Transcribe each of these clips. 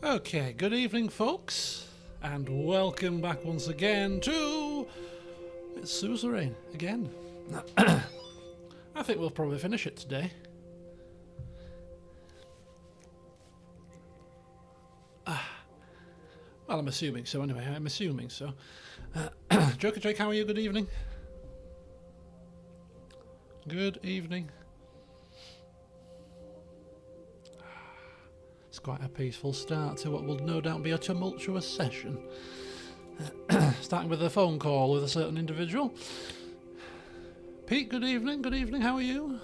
Okay, good evening, folks, and welcome back once again to Suzerain again. I think we'll probably finish it today. Well, I'm assuming so anyway. I'm assuming so. Joker Jake, how are you? Good evening. Good evening. It's quite a peaceful start to what will no doubt be a tumultuous session. Starting with a phone call with a certain individual. Pete, good evening. Good evening. How are you?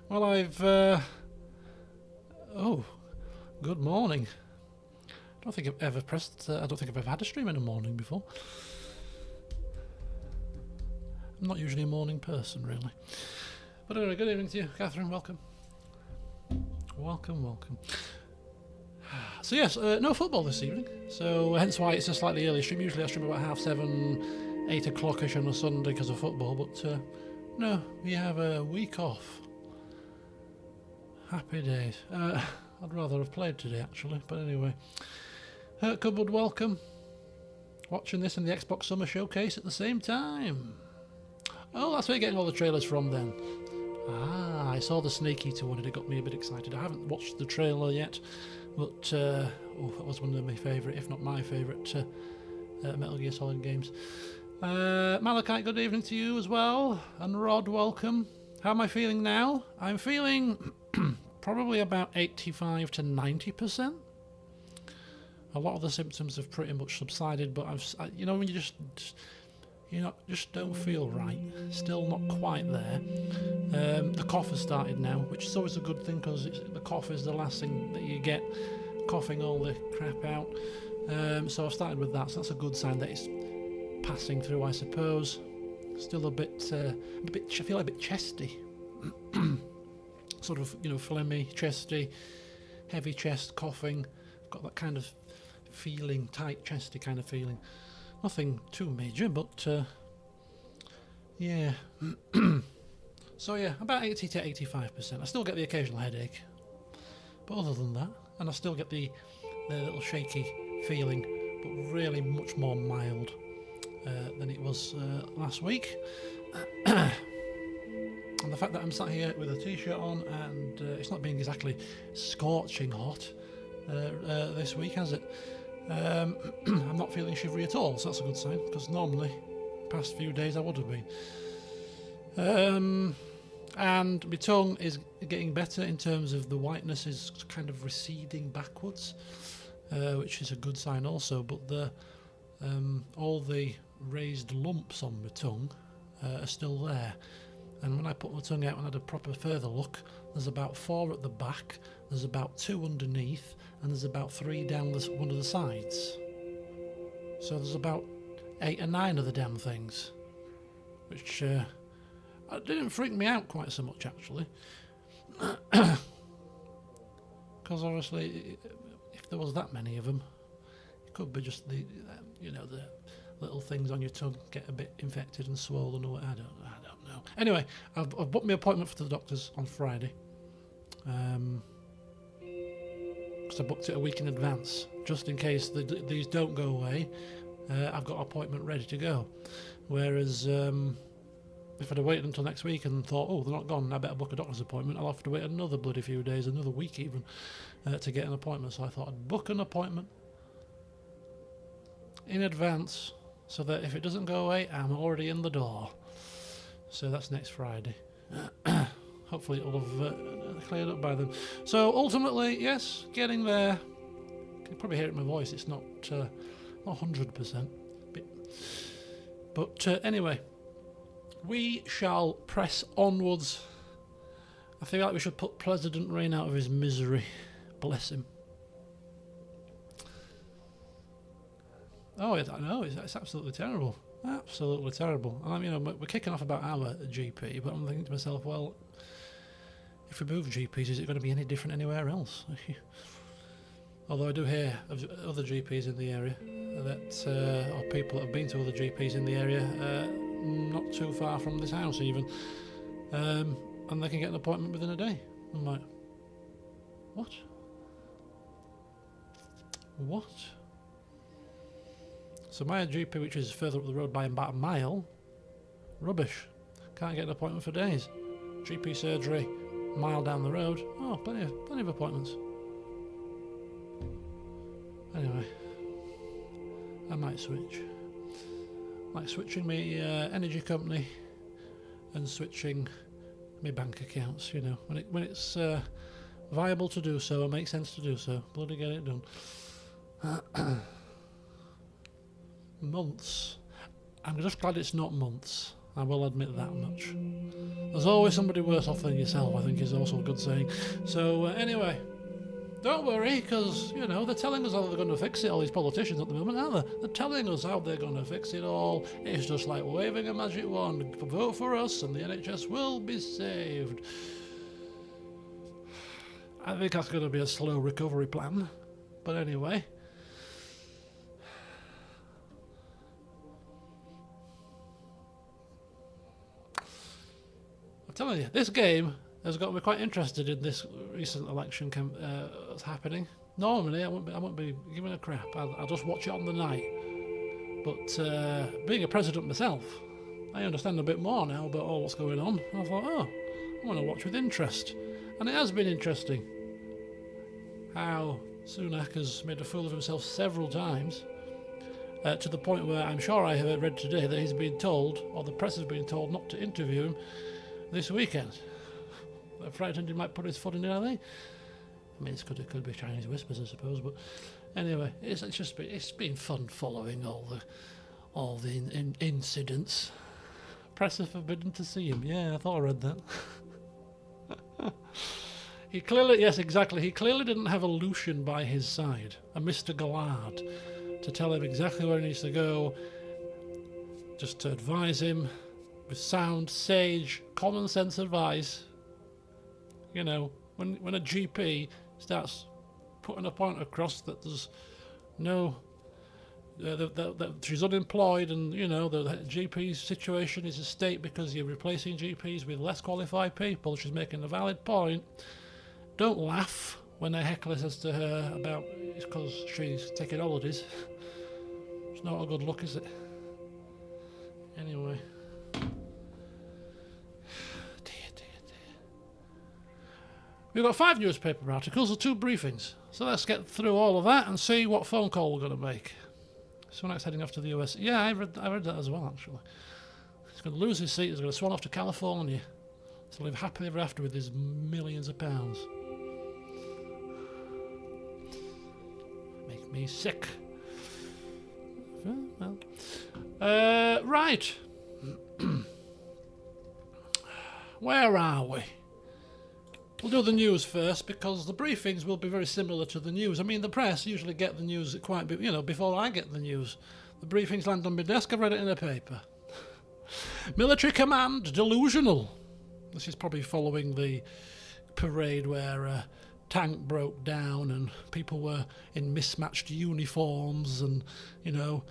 Well, oh, good morning. I don't think I've ever pressed... I don't think I've ever had a stream in the morning before. I'm not usually a morning person, really. But anyway, good evening to you, Catherine. Welcome. Welcome, welcome. So yes, no football this evening. So hence why it's a slightly early stream. Usually I stream about 7:30, 8 o'clock-ish on a Sunday because of football. But no, we have a week off. Happy days. I'd rather have played today, actually. But anyway. Cupboard, welcome. Watching this in the Xbox Summer Showcase at the same time. Oh, that's where you're getting all the trailers from then. Ah, I saw the Snake Eater one and it got me a bit excited. I haven't watched the trailer yet, but that was one of my favourite, if not my favourite, Metal Gear Solid games. Malachite, good evening to you as well. And Rod, welcome. How am I feeling now? I'm feeling probably about 85 to 90%. A lot of the symptoms have pretty much subsided, but you know when you just don't feel right. Still not quite there. The cough has started now, which is always a good thing because the cough is the last thing that you get, coughing all the crap out. So I've started with that, so that's a good sign that it's passing through, I suppose. Still a bit, I feel a bit chesty. Sort of, you know, phlegmy, chesty, heavy chest, coughing. Got that kind of feeling, tight chesty kind of feeling. Nothing too major, but yeah. So yeah, about 80 to 85%. I still get the occasional headache, but other than that, and I still get the little shaky feeling, but really much more mild than it was last week. And the fact that I'm sat here with a t-shirt on and it's not being exactly scorching hot this week, has it? I'm not feeling shivery at all, so that's a good sign, because normally, past few days I would have been. And my tongue is getting better in terms of the whiteness is kind of receding backwards, which is a good sign also, but all the raised lumps on my tongue are still there. And when I put my tongue out and had a proper further look, there's about 4 at the back, there's about 2 underneath, and there's about 3 down one of the sides. So there's about 8 or 9 of the damn things, which didn't freak me out quite so much, actually. Because obviously, if there was that many of them, it could be just the little things on your tongue get a bit infected and swollen, or I don't know. Anyway, I've booked my appointment for the doctors on Friday. Because I booked it a week in advance, just in case these don't go away. I've got an appointment ready to go. Whereas if I'd have waited until next week and thought, oh, they're not gone, I better book a doctor's appointment, I'll have to wait another bloody few days, another week even, to get an appointment. So I thought I'd book an appointment in advance, so that if it doesn't go away, I'm already in the door. So that's next Friday. Hopefully it'll have cleared up by then. So ultimately, yes, getting there. You can probably hear it in my voice. It's not 100%. But anyway, we shall press onwards. I feel like we should put President Rayne out of his misery. Bless him. Oh, I know, it's absolutely terrible. Absolutely terrible. And you know, we're kicking off about our GP, but I'm thinking to myself, well, if we move GPs, is it going to be any different anywhere else? Although I do hear of other GPs in the area that, or people that have been to other GPs in the area, not too far from this house even, and they can get an appointment within a day. I'm like, what? What? So my GP, which is further up the road by about a mile, rubbish. Can't get an appointment for days. GP surgery, mile down the road. Oh, plenty of appointments. Anyway, I might switch. Like switching my energy company and switching my bank accounts. You know, when it's viable to do so, it makes sense to do so. Bloody get it done. Months. I'm just glad it's not months. I will admit that much. There's always somebody worse off than yourself, I think is also a good saying. So anyway, don't worry, because, you know, they're telling us how they're going to fix it, all these politicians at the moment, aren't they? They're telling us how they're going to fix it all. It's just like waving a magic wand. Vote for us and the NHS will be saved. I think that's going to be a slow recovery plan. But anyway. I'm telling you, this game has got me quite interested in this recent election that's happening. Normally, I won't be giving a crap. I'll just watch it on the night. But being a president myself, I understand a bit more now about all what's going on. I thought, oh, I want to watch with interest. And it has been interesting how Sunak has made a fool of himself several times, to the point where I'm sure I have read today that he's been told, or the press has been told, not to interview him this weekend. They're frightened he might put his foot in it, are they? I mean, it could be Chinese whispers, I suppose, but anyway, it's been fun following all the incidents. Press are forbidden to see him. Yeah, I thought I read that. He clearly didn't have a Lucian by his side, a Mr. Gallard, to tell him exactly where he needs to go, just to advise him with sound, sage, common sense advice. You know, when a GP starts putting a point across that there's no, that she's unemployed, and you know the GP's situation is a state because you're replacing GPs with less qualified people. She's making a valid point. Don't laugh when a heckler says to her about it's because she's taking holidays. It's not a good look, is it? Anyway. We've got 5 newspaper articles and 2 briefings. So let's get through all of that and see what phone call we're going to make. Sunak's heading off to the US. Yeah, I read that as well, actually. He's going to lose his seat. He's going to swan off to California to live happily ever after with his millions of pounds. Make me sick. Well. Right. Where are we? We'll do the news first, because the briefings will be very similar to the news. I mean, the press usually get the news quite a bit, you know, before I get the news. The briefings land on my desk, I've read it in a paper. Military command delusional. This is probably following the parade where a tank broke down and people were in mismatched uniforms, and, you know,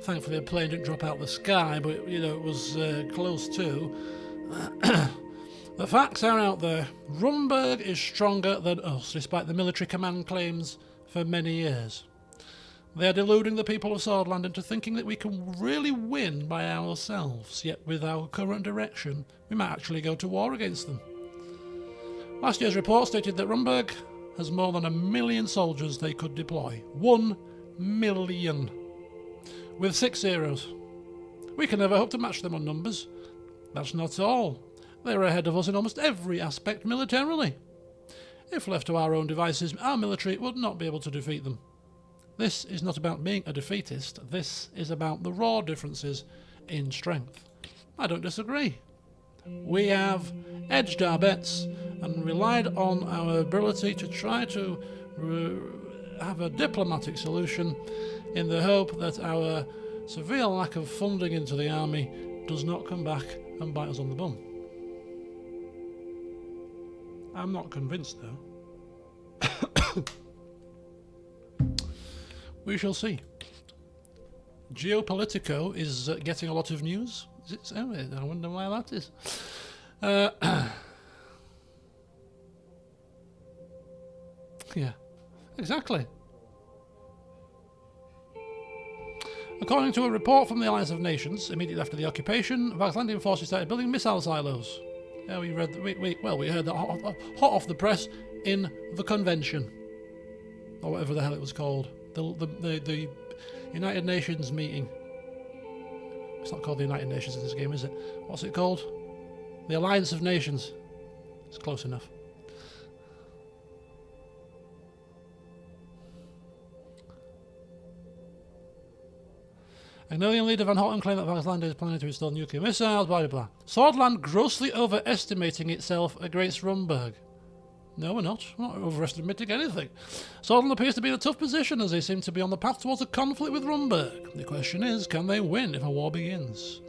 thankfully a plane didn't drop out the sky, but, you know, it was close to. The facts are out there. Rumburg is stronger than us, despite the military command claims for many years. They are deluding the people of Swordland into thinking that we can really win by ourselves, yet with our current direction, we might actually go to war against them. Last year's report stated that Rumburg has more than 1 million soldiers they could deploy. 1 million. With 6 zeros. We can never hope to match them on numbers. That's not all. They're ahead of us in almost every aspect militarily. If left to our own devices, our military would not be able to defeat them. This is not about being a defeatist. This is about the raw differences in strength. I don't disagree. We have edged our bets and relied on our ability to try to have a diplomatic solution in the hope that our severe lack of funding into the army does not come back and bite us on the bum. I'm not convinced, though. We shall see. Geopolitico is getting a lot of news. I wonder why that is. Yeah, exactly. According to a report from the Alliance of Nations, immediately after the occupation, Vaxlandian forces started building missile silos. Yeah, we heard that hot off the press in the convention, or whatever the hell it was called, the United Nations meeting. It's not called the United Nations in this game, is it? What's it called? The Alliance of Nations. It's close enough. Agnolian leader Van Houten claimed that Vaxlandia is planning to install nuclear missiles, blah blah blah. Swordland grossly overestimating itself against Rumburg. No, we're not. We're not overestimating anything. Swordland appears to be in a tough position as they seem to be on the path towards a conflict with Rumburg. The question is, can they win if a war begins?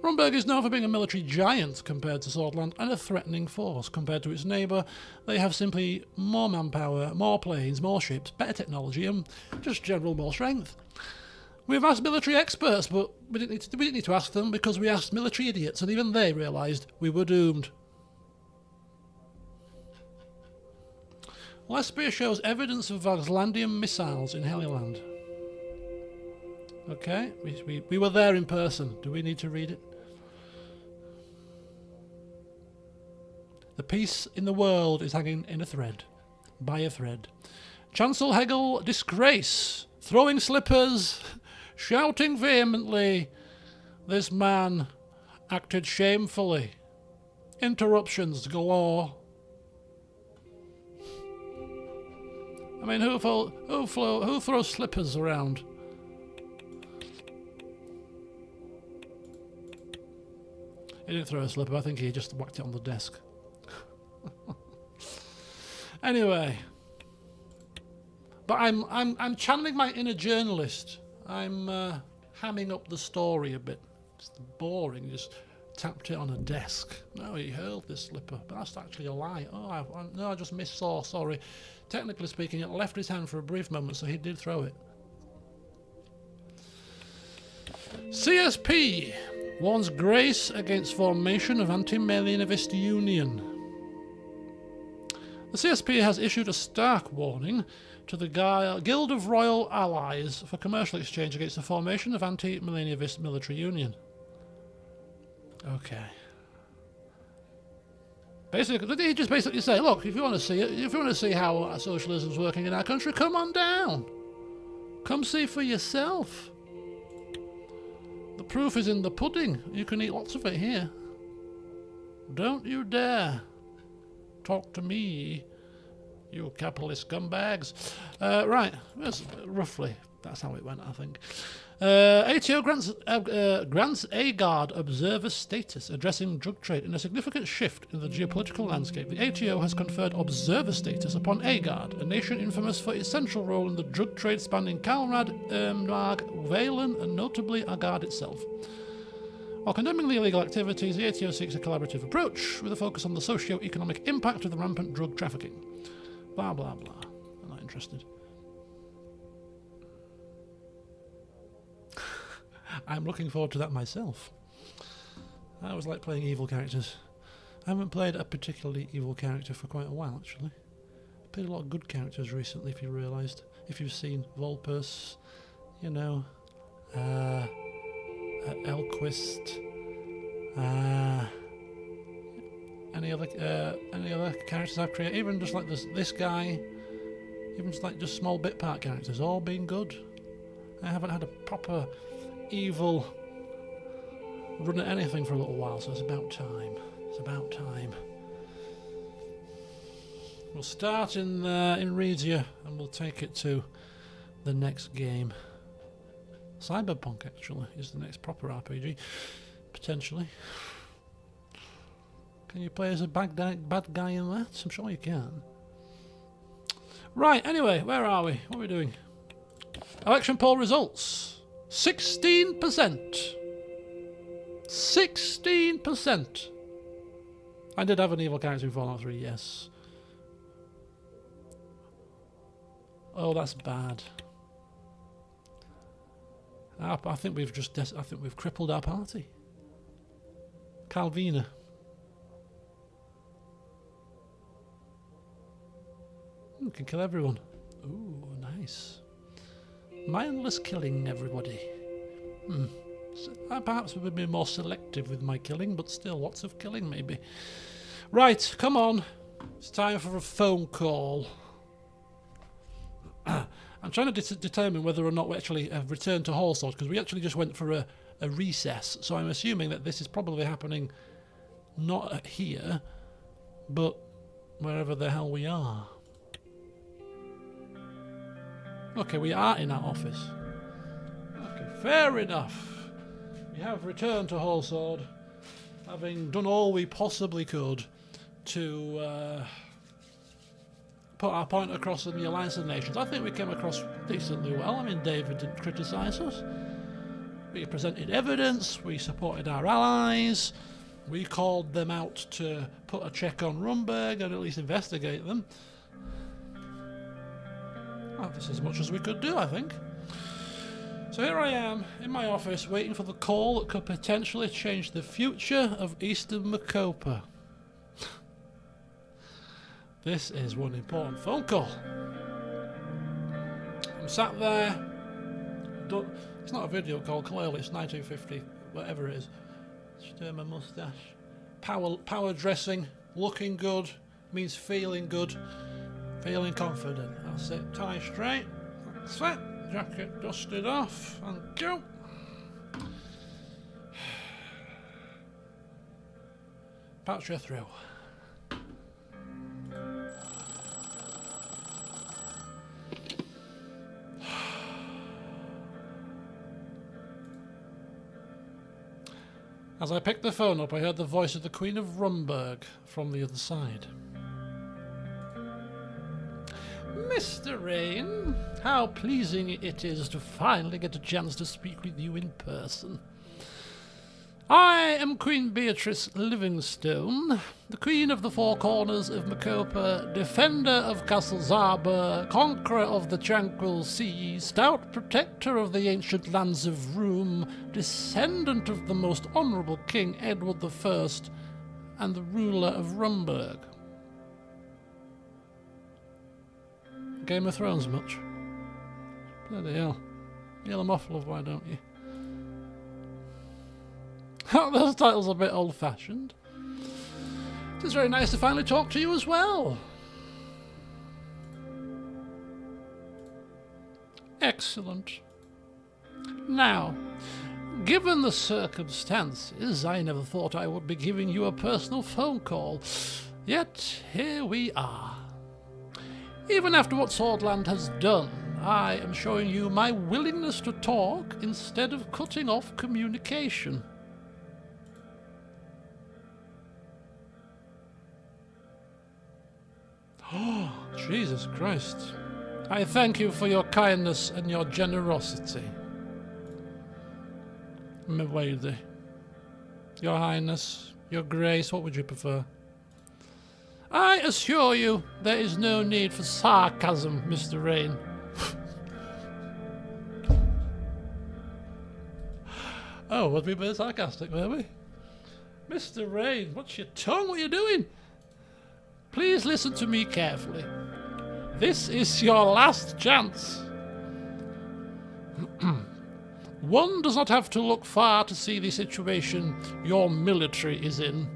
Rumburg is known for being a military giant compared to Swordland and a threatening force. Compared to its neighbour, they have simply more manpower, more planes, more ships, better technology and just general more strength. We've asked military experts, but we didn't need to ask them because we asked military idiots, and even they realised we were doomed. Lesbia shows evidence of Vaxlandian missiles in Heliland. Okay, we were there in person. Do we need to read it? The peace in the world is hanging in a thread. By a thread. Chancellor Hegel, disgrace. Throwing slippers. Shouting vehemently. This man acted shamefully. Interruptions galore. I mean, who throws slippers around? He didn't throw a slipper. I think he just whacked it on the desk. Anyway, but I'm channeling my inner journalist. I'm hamming up the story a bit. It's boring. Just tapped it on a desk. No, he hurled this slipper, but that's actually a lie. Oh, I just missaw. Sorry. Technically speaking, it left his hand for a brief moment, so he did throw it. CSP warns Grace against formation of anti-Malianist union. The CSP has issued a stark warning to the Guild of Royal Allies for commercial exchange against the formation of anti-Malianist military union. Okay. Basically, did he just basically say, look, if you want to see how socialism's working in our country, come on down. Come see for yourself. The proof is in the pudding. You can eat lots of it here. Don't you dare talk to me, you capitalist scumbags. Right, roughly, that's how it went, I think. ATO grants AGARD observer status, addressing drug trade in a significant shift in the geopolitical landscape. The ATO has conferred observer status upon AGARD, a nation infamous for its central role in the drug trade spanning Kalrad, Valen, and notably AGARD itself. While condemning the illegal activities, the ATO seeks a collaborative approach with a focus on the socio-economic impact of the rampant drug trafficking. Blah, blah, blah. I'm not interested. I'm looking forward to that myself. I always like playing evil characters. I haven't played a particularly evil character for quite a while, actually. I've played a lot of good characters recently, if you realised. If you've seen Volpus, you know, Elquist, any other characters I've created, even just like this guy, even just like just small bit part characters, all been good. I haven't had a proper evil run at anything for a little while, so it's about time. It's about time. We'll start in Regia and we'll take it to the next game. Cyberpunk, actually, is the next proper RPG, potentially. Can you play as a bad guy in that? I'm sure you can. Right, anyway, where are we? What are we doing? Election poll results. 16%. 16%. I did have an evil character in Fallout 3, yes. Oh, that's bad. I think we've crippled our party. Calvina. We can kill everyone. Ooh, nice. Mindless killing, everybody. So, perhaps we would be more selective with my killing, but still lots of killing, maybe. Right, come on. It's time for a phone call. I'm trying to determine whether or not we actually have returned to Hallsword, because we actually just went for a recess. So I'm assuming that this is probably happening not here, but wherever the hell we are. Okay, we are in our office. Okay, fair enough. We have returned to Hallsword, having done all we possibly could to put our point across in the Alliance of Nations. I think we came across decently well. I mean, David didn't criticise us. We presented evidence, we supported our allies, we called them out to put a check on Rumburg and at least investigate them. Well, this is as much as we could do, I think. So here I am, in my office, waiting for the call that could potentially change the future of Eastern Macopa. This is one important phone call. I'm sat there. It's not a video call, clearly. It's 1950, whatever it is. Stir my moustache. Power dressing. Looking good. Means feeling good. Feeling confident. That's it. Tie straight. That's it. Jacket dusted off. And go. Patch you through. As I picked the phone up, I heard the voice of the Queen of Rumburg from the other side. Mr. Rayne, how pleasing it is to finally get a chance to speak with you in person. I am Queen Beatrice Livingstone, the Queen of the Four Corners of Macopa, defender of Castle Zarba, conqueror of the tranquil sea, stout protector of the ancient lands of Room, descendant of the most honourable King Edward I, and the ruler of Rumburg. Game of Thrones much? Bloody hell. Yell 'em off, love, why don't you? Those titles are a bit old-fashioned. It is very nice to finally talk to you as well. Excellent. Now, given the circumstances, I never thought I would be giving you a personal phone call. Yet, here we are. Even after what Swordland has done, I am showing you my willingness to talk instead of cutting off communication. Oh, Jesus Christ. I thank you for your kindness and your generosity. My lady. Your Highness, your Grace, what would you prefer? I assure you there is no need for sarcasm, Mr. Rayne. Oh, was we being sarcastic, were we? Mr. Rayne, what's your tongue? What are you doing? Please listen to me carefully. This is your last chance. One does not have to look far to see the situation your military is in.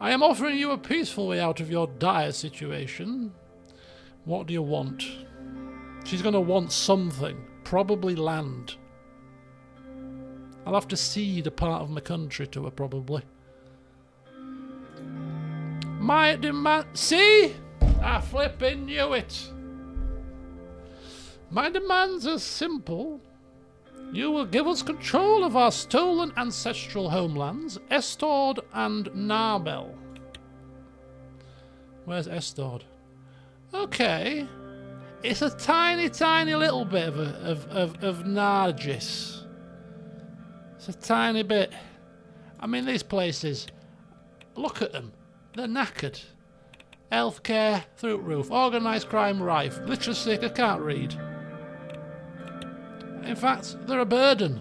I am offering you a peaceful way out of your dire situation. What do you want? She's going to want something, probably land. I'll have to cede a part of my country to her, probably. My demand... See? I flipping knew it. My demands are simple. You will give us control of our stolen ancestral homelands, Estord and Narbel. Where's Estord? Okay. It's a tiny, tiny little bit of Nargis. It's a tiny bit. I mean, these places, look at them. They're knackered. Healthcare, through roof. Organised crime rife. Literacy, I can't read. In fact, they're a burden.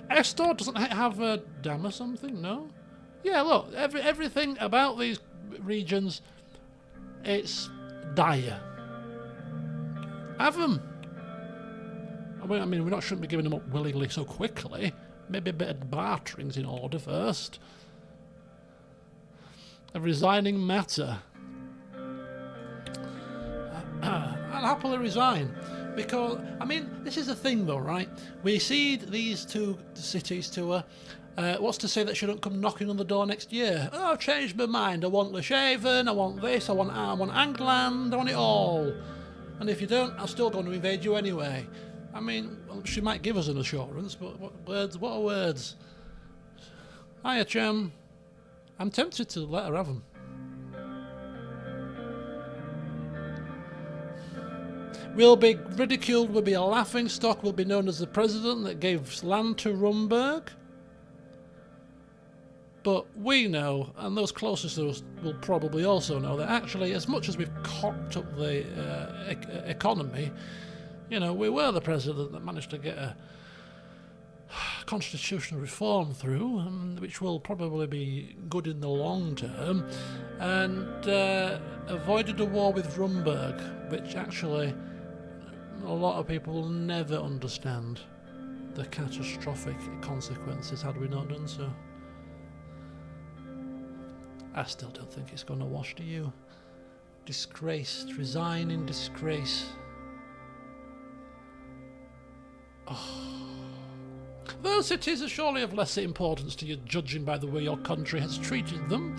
Estord doesn't have a dam or something, no? Yeah, look, everything about these regions, it's dire. Have them. I mean, we shouldn't be giving them up willingly so quickly. Maybe a bit of bartering's in order first. A resigning matter. I'll happily resign. Because, I mean, this is the thing though, right? We cede these two cities to her. What's to say that she don't come knocking on the door next year? Oh, I've changed my mind. I want Leshaven, I want this, I want Angland, I want it all. And if you don't, I'm still going to invade you anyway. I mean, well, she might give us an assurance, but what are words? Hiya, chum. I'm tempted to let her have them. We'll be ridiculed, we'll be a laughing stock, we'll be known as the president that gave land to Rumburg. But we know, and those closest to us will probably also know, that actually, as much as we've cocked up the economy, you know, we were the president that managed to get a constitutional reform through, which will probably be good in the long term, and avoided a war with Rumburg, which actually a lot of people will never understand the catastrophic consequences had we not done so. I still don't think it's going to wash, do you? Disgraced, resign in disgrace. Oh. Those cities are surely of lesser importance to you, judging by the way your country has treated them.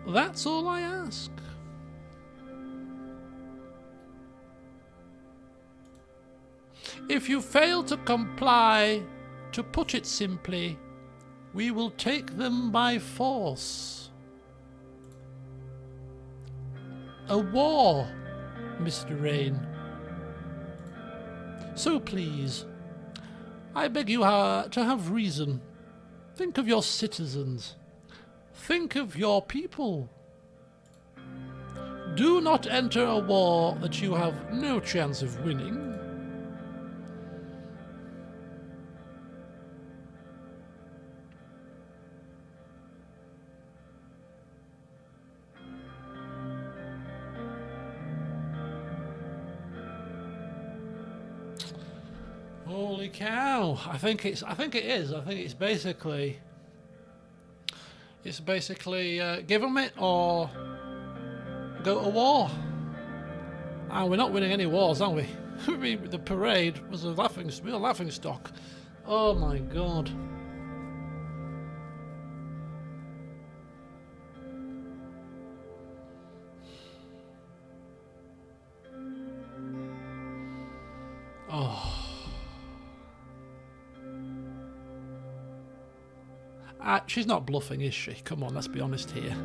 That's all I ask. If you fail to comply, to put it simply, we will take them by force. A war, Mr. Rayne. So please, I beg you to have reason. Think of your citizens. Think of your people. Do not enter a war that you have no chance of winning. Holy cow! I think it is. I think it's basically give them it or go to war. And we're not winning any wars, are we? I mean, the parade was a laughing stock. Oh my god! Oh. She's not bluffing, is she? Come on, let's be honest here.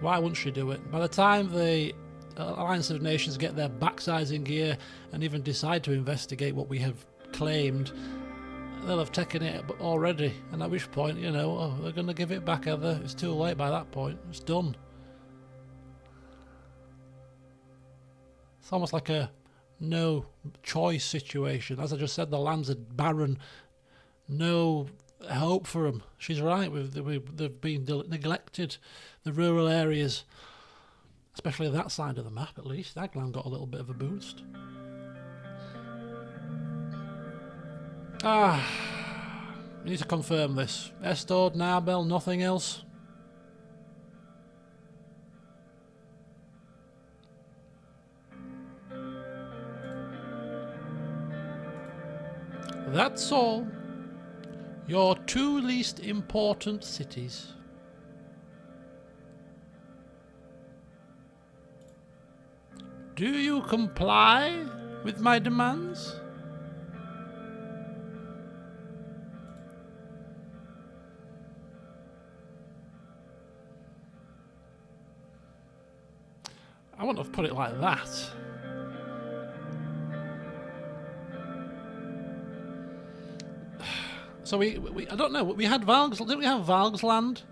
Why wouldn't she do it? By the time the Alliance of Nations get their backsides in gear and even decide to investigate what we have claimed, they'll have taken it already. And at which point, you know, they're going to give it back, either. It's too late by that point. It's done. It's almost like a no choice situation. As I just said, the lands are barren. No hope for them. She's right. They've been neglected. The rural areas, especially that side of the map, at least. Agland got a little bit of a boost. We need to confirm this. Estord, Narbel, nothing else. That's all. Your two least important cities. Do you comply with my demands? I wouldn't have put it like that. So we I don't know, we had Valg's, didn't we have Valg's land?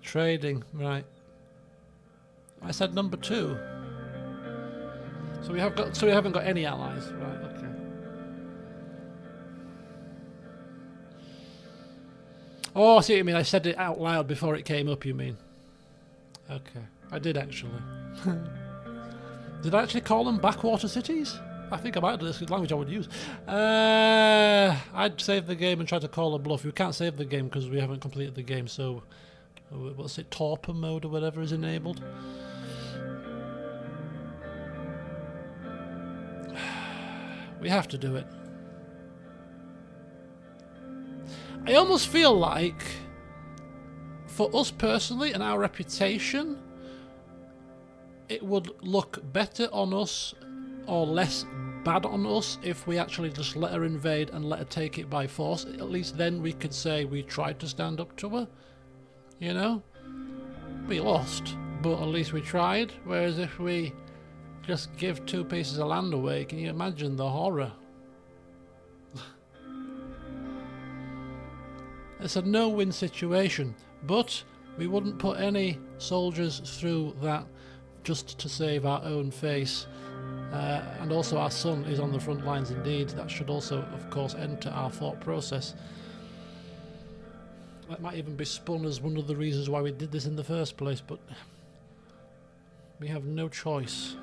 Trading, right. I said number 2. So we haven't got any allies, right? Okay. Oh, I see what you mean. I said it out loud before it came up, you mean? Okay. I did actually. Did I actually call them backwater cities? I think I might do. This is the language I would use. I'd save the game and try to call a bluff. We can't save the game because we haven't completed the game, so... What's it? Torpor mode or whatever is enabled. We have to do it. I almost feel like, for us personally and our reputation, it would look better on us or less bad on us if we actually just let her invade and let her take it by force. At least then we could say we tried to stand up to her. You know? We lost, but at least we tried. Whereas if we just give 2 pieces of land away, can you imagine the horror? It's a no-win situation, but we wouldn't put any soldiers through that just to save our own face. And also our son is on the front lines indeed. That should also, of course, enter our thought process. That might even be spun as one of the reasons why we did this in the first place, but we have no choice.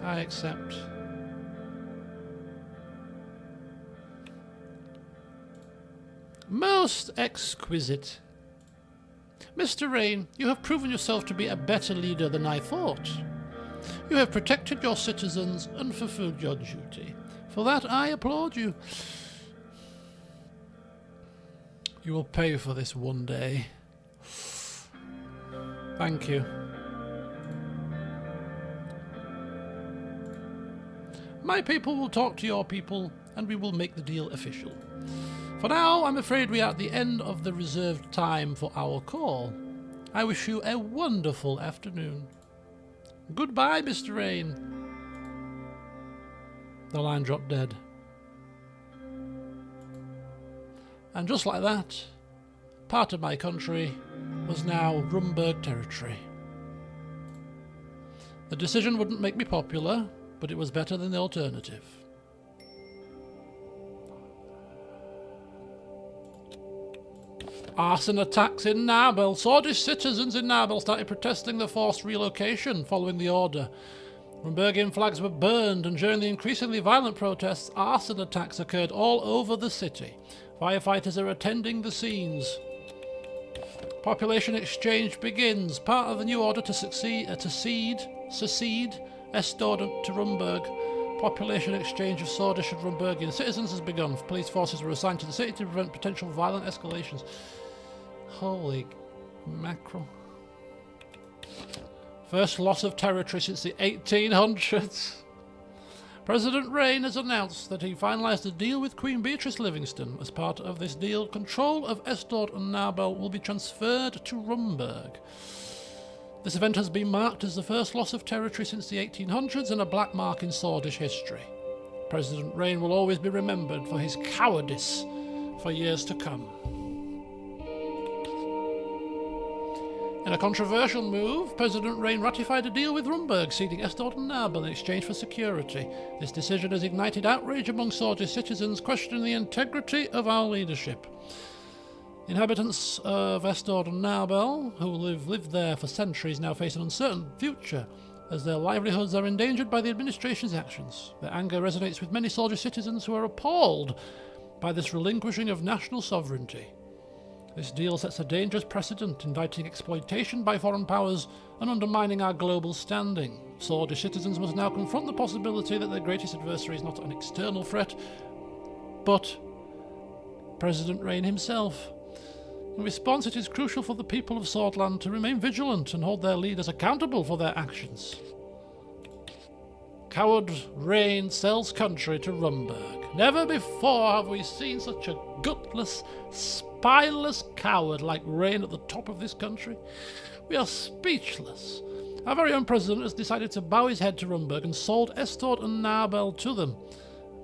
I accept. Most exquisite. Mr. Rayne, you have proven yourself to be a better leader than I thought. You have protected your citizens and fulfilled your duty. For that I applaud you. You will pay for this one day. Thank you. My people will talk to your people, and we will make the deal official. For now, I'm afraid we are at the end of the reserved time for our call. I wish you a wonderful afternoon. Goodbye, Mr. Rayne. The line dropped dead. And just like that, part of my country was now Rumburg territory. The decision wouldn't make me popular, but it was better than the alternative. Arson attacks in Narbel. Swedish citizens in Narbel started protesting the forced relocation following the order. Rumburgian flags were burned, and during the increasingly violent protests, arson attacks occurred all over the city. Firefighters are attending the scenes. Population exchange begins. Part of the new order to secede Estord to Rumburg. Population exchange of Swedish and Rumburgian citizens has begun. Police forces were assigned to the city to prevent potential violent escalations. Holy mackerel. First loss of territory since the 1800s. President Rayne has announced that he finalised a deal with Queen Beatrice Livingston. As part of this deal, control of Estord and Narbel will be transferred to Rumburg. This event has been marked as the first loss of territory since the 1800s and a black mark in Swedish history. President Rayne will always be remembered for his cowardice for years to come. In a controversial move, President Rayne ratified a deal with Rumburg, ceding Estord and Narbel in exchange for security. This decision has ignited outrage among Swedish citizens, questioning the integrity of our leadership. The inhabitants of Estord and Narbel, who have lived there for centuries, now face an uncertain future, as their livelihoods are endangered by the administration's actions. Their anger resonates with many Swedish citizens who are appalled by this relinquishing of national sovereignty. This deal sets a dangerous precedent, inviting exploitation by foreign powers and undermining our global standing. Swedish citizens must now confront the possibility that their greatest adversary is not an external threat, but President Rayne himself. In response, it is crucial for the people of Swordland to remain vigilant and hold their leaders accountable for their actions. Coward Rayne sells country to Rumburg. Never before have we seen such a gutless, spineless coward like Rayne at the top of this country. We are speechless. Our very own president has decided to bow his head to Rumburg and sold Estord and Narbel to them.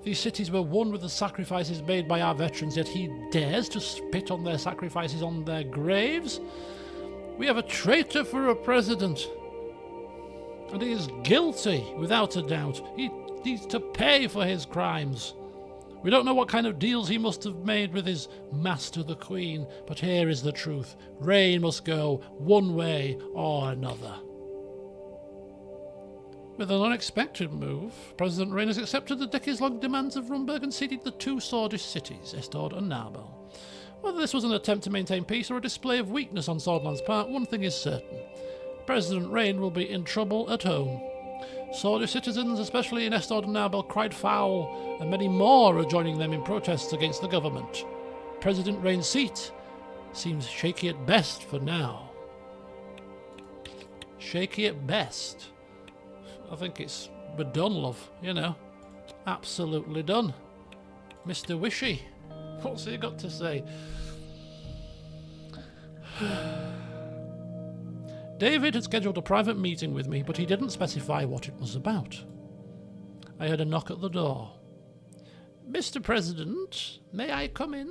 These cities were won with the sacrifices made by our veterans, yet he dares to spit on their sacrifices on their graves. We have a traitor for a president. And he is guilty, without a doubt. He needs to pay for his crimes. We don't know what kind of deals he must have made with his master, the Queen, but here is the truth. Rayne must go one way or another. With an unexpected move, President Rayne has accepted the decades-long demands of Rumburg and ceded the two Swordish cities, Estord and Narbel. Whether this was an attempt to maintain peace or a display of weakness on Swordland's part, one thing is certain. President Rayne will be in trouble at home. Swordish citizens, especially in Estord and Narbel, cried foul, and many more are joining them in protests against the government. President Rayne's seat seems shaky at best for now. Shaky at best. I think we're done, love, you know. Absolutely done. Mr. Wishy, what's he got to say? David had scheduled a private meeting with me, but he didn't specify what it was about. I heard a knock at the door. Mr. President, may I come in?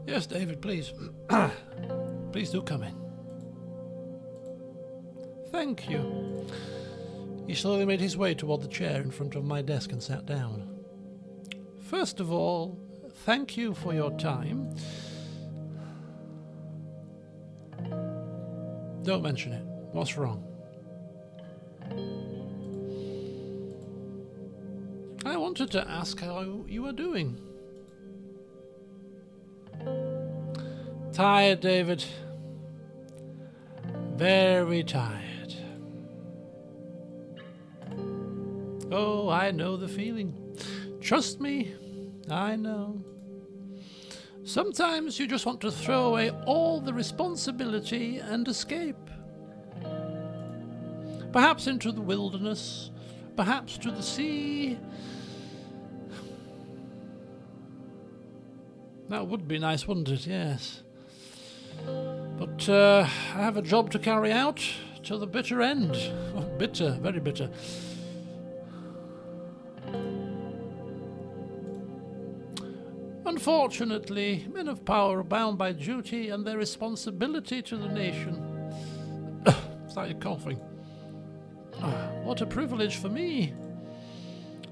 Yes, David, please. Please do come in. Thank you. He slowly made his way toward the chair in front of my desk and sat down. First of all, thank you for your time. Don't mention it. What's wrong? I wanted to ask how you are doing. Tired, David. Very tired. Oh, I know the feeling. Trust me, I know. Sometimes you just want to throw away all the responsibility and escape. Perhaps into the wilderness, perhaps to the sea. That would be nice, wouldn't it? Yes. But I have a job to carry out till the bitter end. Oh, bitter, very bitter. Unfortunately, men of power are bound by duty and their responsibility to the nation. Started coughing. What a privilege for me.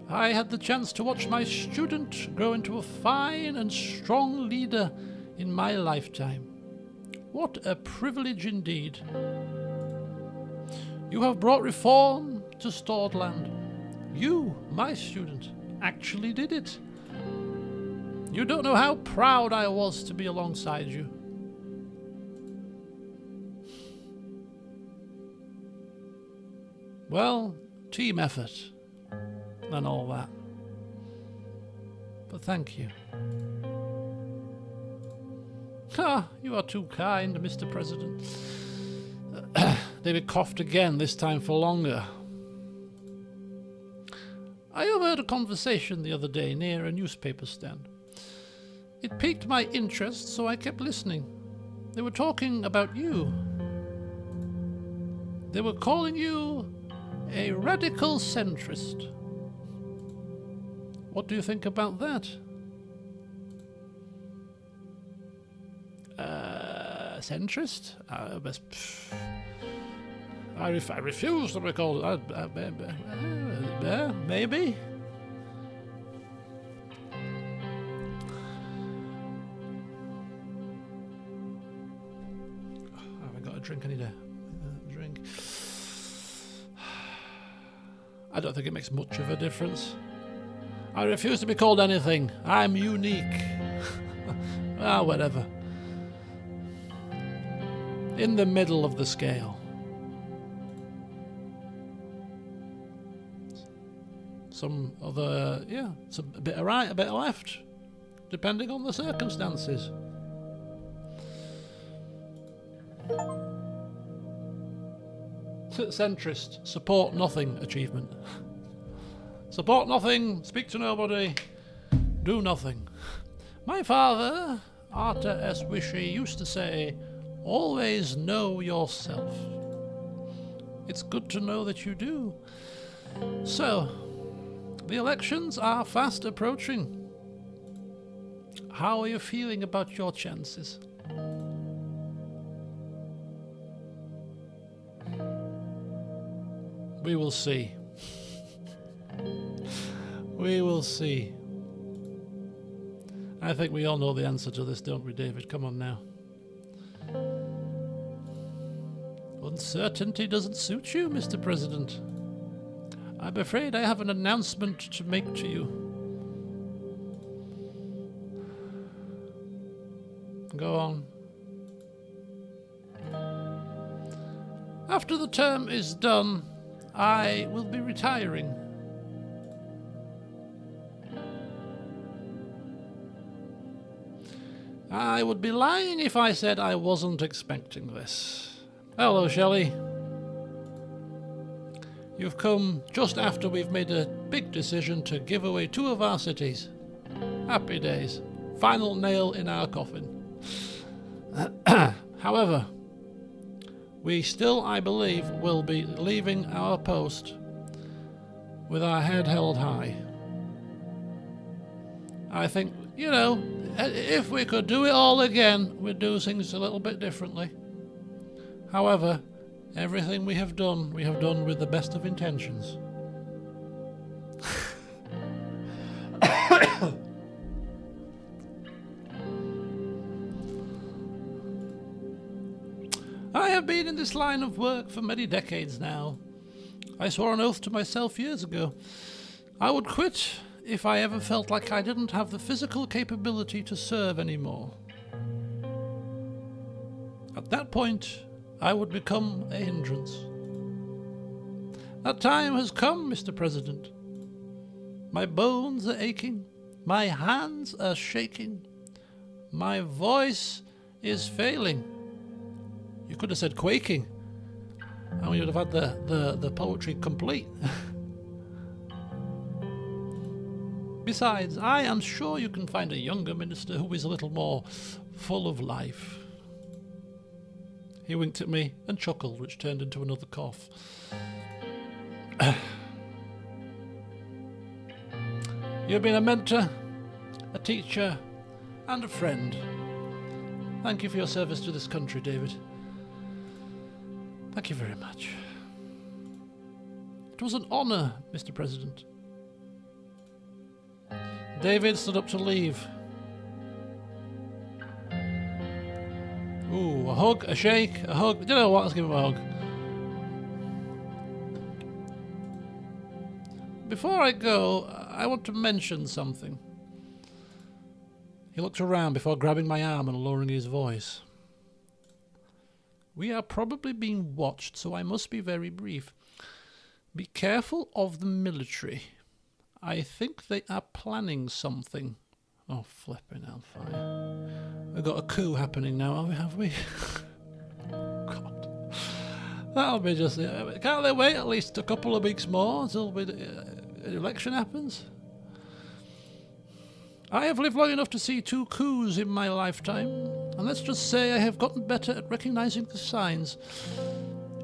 I had the chance to watch my student grow into a fine and strong leader in my lifetime. What a privilege indeed. You have brought reform to Swordland. You, my student, actually did it. You don't know how proud I was to be alongside you. Well, team effort and all that. But thank you. You are too kind, Mr. President. David coughed again, this time for longer. I overheard a conversation the other day near a newspaper stand. It piqued my interest, so I kept listening. They were talking about you. They were calling you a radical centrist. What do you think about that? Centrist? I refuse to be called. Maybe. I haven't got a drink. I need a drink. I don't think it makes much of a difference. I refuse to be called anything. I'm unique. Whatever. In the middle of the scale. Some other, it's a bit of right, a bit of left, depending on the circumstances. Centrist, support nothing achievement. Support nothing, speak to nobody, do nothing. My father, Arthur S. Wishy, used to say, always know yourself. It's good to know that you do. So, the elections are fast approaching. How are you feeling about your chances? We will see. We will see. I think we all know the answer to this, don't we, David? Come on now. Uncertainty doesn't suit you, Mr. President. I'm afraid I have an announcement to make to you. Go on. After the term is done, I will be retiring. I would be lying if I said I wasn't expecting this. Hello, Shelley. You've come just after we've made a big decision to give away 2 of our cities. Happy days. Final nail in our coffin. However, we still, I believe, will be leaving our post with our head held high. I think, you know, if we could do it all again, we'd do things a little bit differently. However, everything we have done with the best of intentions. I have been in this line of work for many decades now. I swore an oath to myself years ago. I would quit if I ever felt like I didn't have the physical capability to serve anymore. At that point, I would become a hindrance. That time has come, Mr. President. My bones are aching. My hands are shaking. My voice is failing. You could have said quaking, and we would have had the poetry complete. Besides, I am sure you can find a younger minister who is a little more full of life. He winked at me and chuckled, which turned into another cough. You've been a mentor, a teacher, and a friend. Thank you for your service to this country, David. Thank you very much. It was an honour, Mr. President. David stood up to leave. Ooh, a hug, a shake, a hug. You know what? Let's give him a hug. Before I go, I want to mention something. He looked around before grabbing my arm and lowering his voice. We are probably being watched, so I must be very brief. Be careful of the military. I think they are planning something. Oh, flipping hellfire. We've got a coup happening now, have we? God. That'll be just it. Can't they wait at least a couple of weeks more until the election happens? I have lived long enough to see 2 coups in my lifetime, and let's just say I have gotten better at recognizing the signs.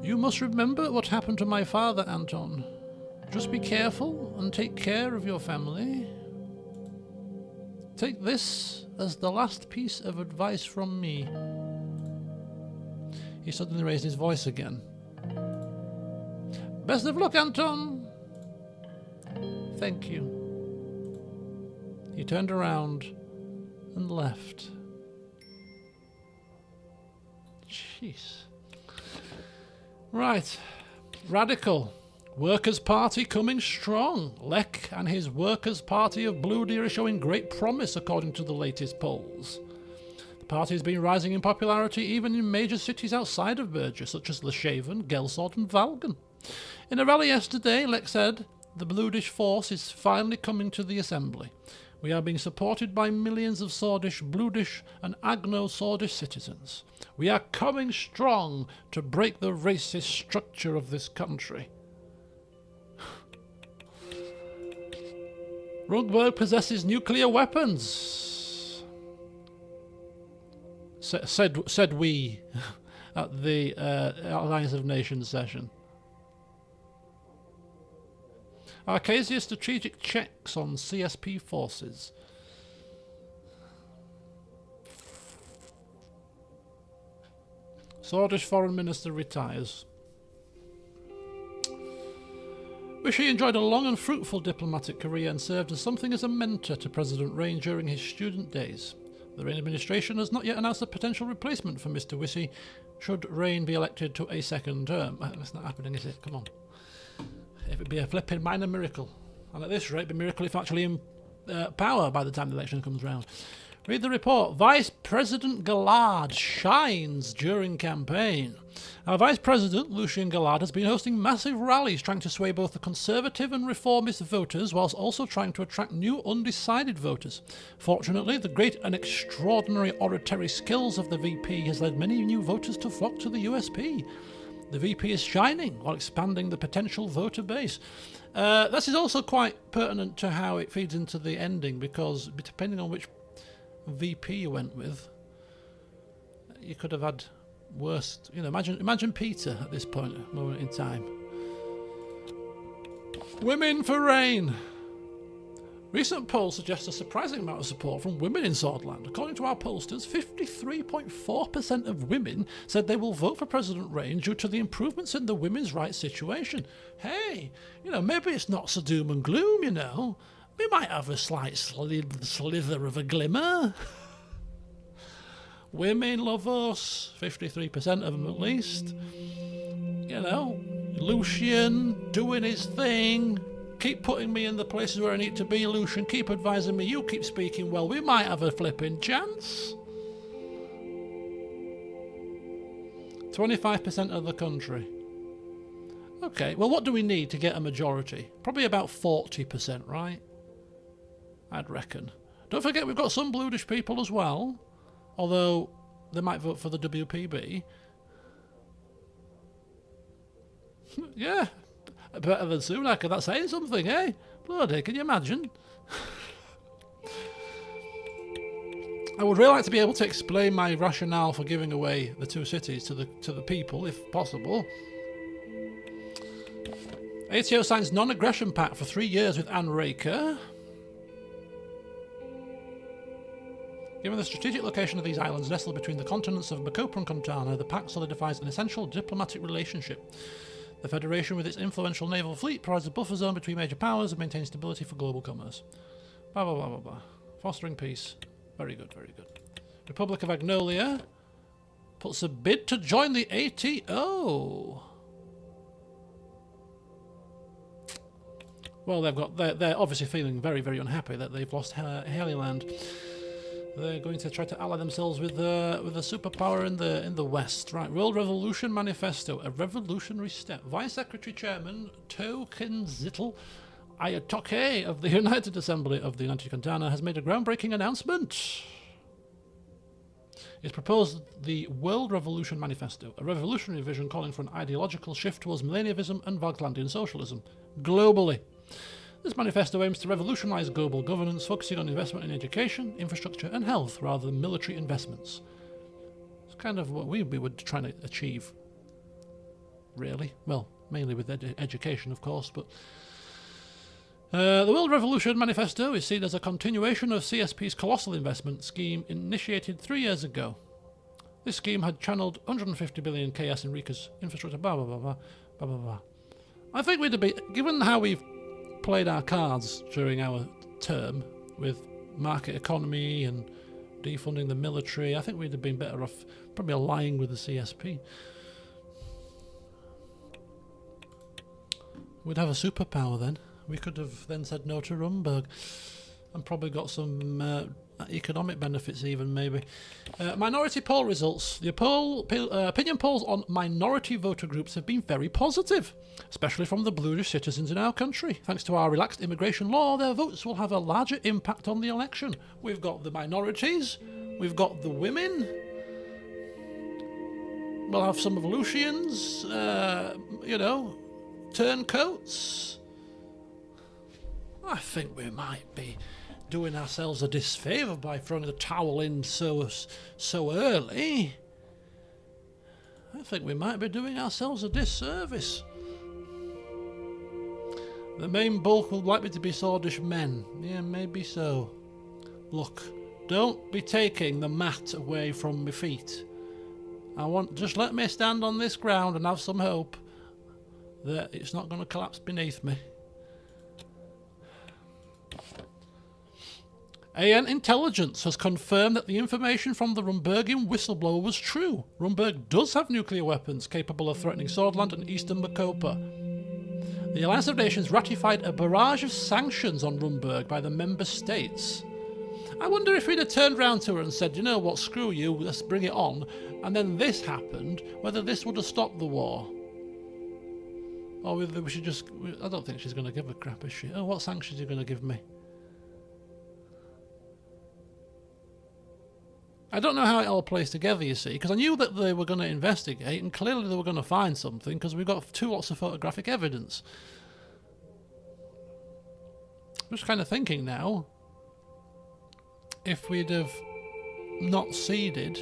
You must remember what happened to my father, Anton. Just be careful and take care of your family. Take this as the last piece of advice from me. He suddenly raised his voice again. Best of luck, Anton. Thank you. He turned around and left. Jeez. Right. Radical. Workers' Party coming strong. Lech and his Workers' Party of Blue Deer are showing great promise according to the latest polls. The party has been rising in popularity even in major cities outside of Berger, such as Leshaven, Gelsord and Valgen. In a rally yesterday, Lech said, the Bludish force is finally coming to the assembly. We are being supported by millions of Sordish, Bludish and Agno-Sordish citizens. We are coming strong to break the racist structure of this country. Rumburg possesses nuclear weapons, said we at the Alliance of Nations session. Arcasia strategic checks on CSP forces. Sordish foreign minister retires. Wishy enjoyed a long and fruitful diplomatic career and served as something as a mentor to President Rayne during his student days. The Rayne administration has not yet announced a potential replacement for Mr. Wishy should Rayne be elected to a second term. That's not happening, is it? Come on. If it'd be a flipping minor miracle. And at this rate, it'd be a miracle if actually in power by the time the election comes round. Read the report. Vice President Gillard shines during campaign. Our Vice President, Lucien Gillard, has been hosting massive rallies trying to sway both the Conservative and Reformist voters whilst also trying to attract new undecided voters. Fortunately, the great and extraordinary oratory skills of the VP has led many new voters to flock to the USP. The VP is shining while expanding the potential voter base. This is also quite pertinent to how it feeds into the ending, because depending on which VP you went with, you could have had worse. You know, imagine Peter at this moment in time. Women for Rayne. Recent polls suggest a surprising amount of support from women in Swordland. According to our pollsters, 53.4% of women said they will vote for President Rayne due to the improvements in the women's rights situation. Hey, you know, maybe it's not so doom and gloom, you know. We might have a slight slither of a glimmer. Women love us, 53% of them at least. You know, Lucien doing his thing. Keep putting me in the places where I need to be, Lucien. Keep advising me. You keep speaking well. We might have a flipping chance. 25% of the country. Okay, well, what do we need to get a majority? Probably about 40%, right? I'd reckon. Don't forget, we've got some bluish people as well. Although they might vote for the WPB. Yeah, better than Sunak. That's saying something, eh? Bloody, can you imagine? I would really like to be able to explain my rationale for giving away the two cities to the people, if possible. ATO signs non-aggression pact for 3 years with Anne Raker. Given the strategic location of these islands nestled between the continents of Bacopa and Contana, the pact solidifies an essential diplomatic relationship. The Federation, with its influential naval fleet, provides a buffer zone between major powers and maintains stability for global commerce. Blah, blah, blah, blah, blah. Fostering peace. Very good, very good. Republic of Agnolia puts a bid to join the ATO. Well, they're obviously feeling very, very unhappy that they've lost Heliland. They're going to try to ally themselves with a superpower in the West. Right, World Revolution Manifesto, a revolutionary step. Vice Secretary Chairman Tokenzitl Ayatoke of the United Assembly of the United Contana has made a groundbreaking announcement. It's proposed the World Revolution Manifesto, a revolutionary vision calling for an ideological shift towards millennialism and Vogtlandian socialism globally. This manifesto aims to revolutionise global governance, focusing on investment in education, infrastructure and health rather than military investments. It's kind of what we were trying to achieve, really. Well, mainly with education, of course, but... the World Revolution Manifesto is seen as a continuation of CSP's colossal investment scheme initiated 3 years ago. This scheme had channeled 150 billion KS in Rika's infrastructure, blah, blah, blah, blah, blah, blah, blah. I think we'd be, given how we've played our cards during our term with market economy and defunding the military, I think we'd have been better off probably aligning with the CSP. We'd have a superpower then. We could have then said no to Rumburg and probably got some economic benefits even, maybe. Minority poll results. The opinion polls on minority voter groups have been very positive, especially from the bluish citizens in our country. Thanks to our relaxed immigration law, their votes will have a larger impact on the election. We've got the minorities, we've got the women, we'll have some of Lucian's, turncoats. I think we might be doing ourselves a disfavour by throwing the towel in so early. I think we might be doing ourselves a disservice. The main bulk will likely to be Swordish men. Yeah, maybe so. Look, don't be taking the mat away from my feet. Just let me stand on this ground and have some hope that it's not going to collapse beneath me. AN intelligence has confirmed that the information from the Rumburgian whistleblower was true. Rumburg does have nuclear weapons capable of threatening Swordland and Eastern Makopa. The Alliance of Nations ratified a barrage of sanctions on Rumburg by the member states. I wonder if we'd have turned round to her and said, you know what, screw you, let's bring it on, and then this happened, whether this would have stopped the war. Or whether we should just... I don't think she's going to give a crap, is she? Oh, what sanctions are you going to give me? I don't know how it all plays together, you see, because I knew that they were going to investigate, and clearly they were going to find something, because we've got two lots of photographic evidence. I'm just kind of thinking now, if we'd have not ceded,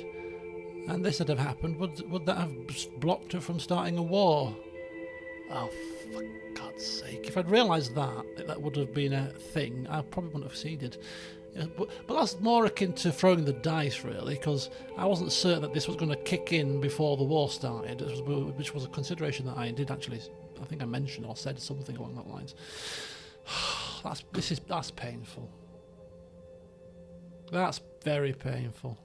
and this had have happened, would that have blocked her from starting a war? Oh, for God's sake. If I'd realised that would have been a thing, I probably wouldn't have ceded. But that's more akin to throwing the dice, really, because I wasn't certain that this was going to kick in before the war started, which was a consideration that I did actually, I think I mentioned or said something along that lines. That's painful. That's very painful.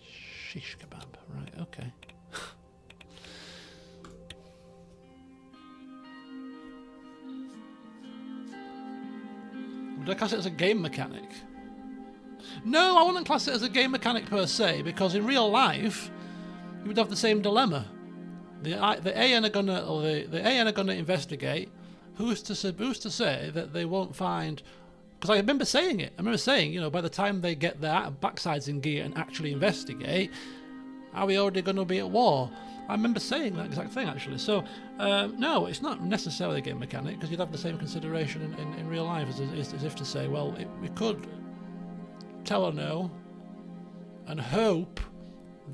Shish kebab, right, okay. Would I class it as a game mechanic? No, I wouldn't class it as a game mechanic per se, because in real life, you would have the same dilemma. The AN are gonna investigate. Who's to say that they won't find? Because I remember saying it. I remember saying, you know, by the time they get their backsides in gear and actually investigate, are we already going to be at war? I remember saying that exact thing, actually. So, no, it's not necessarily a game mechanic, because you'd have the same consideration in real life as if to say, well, we could tell her no and hope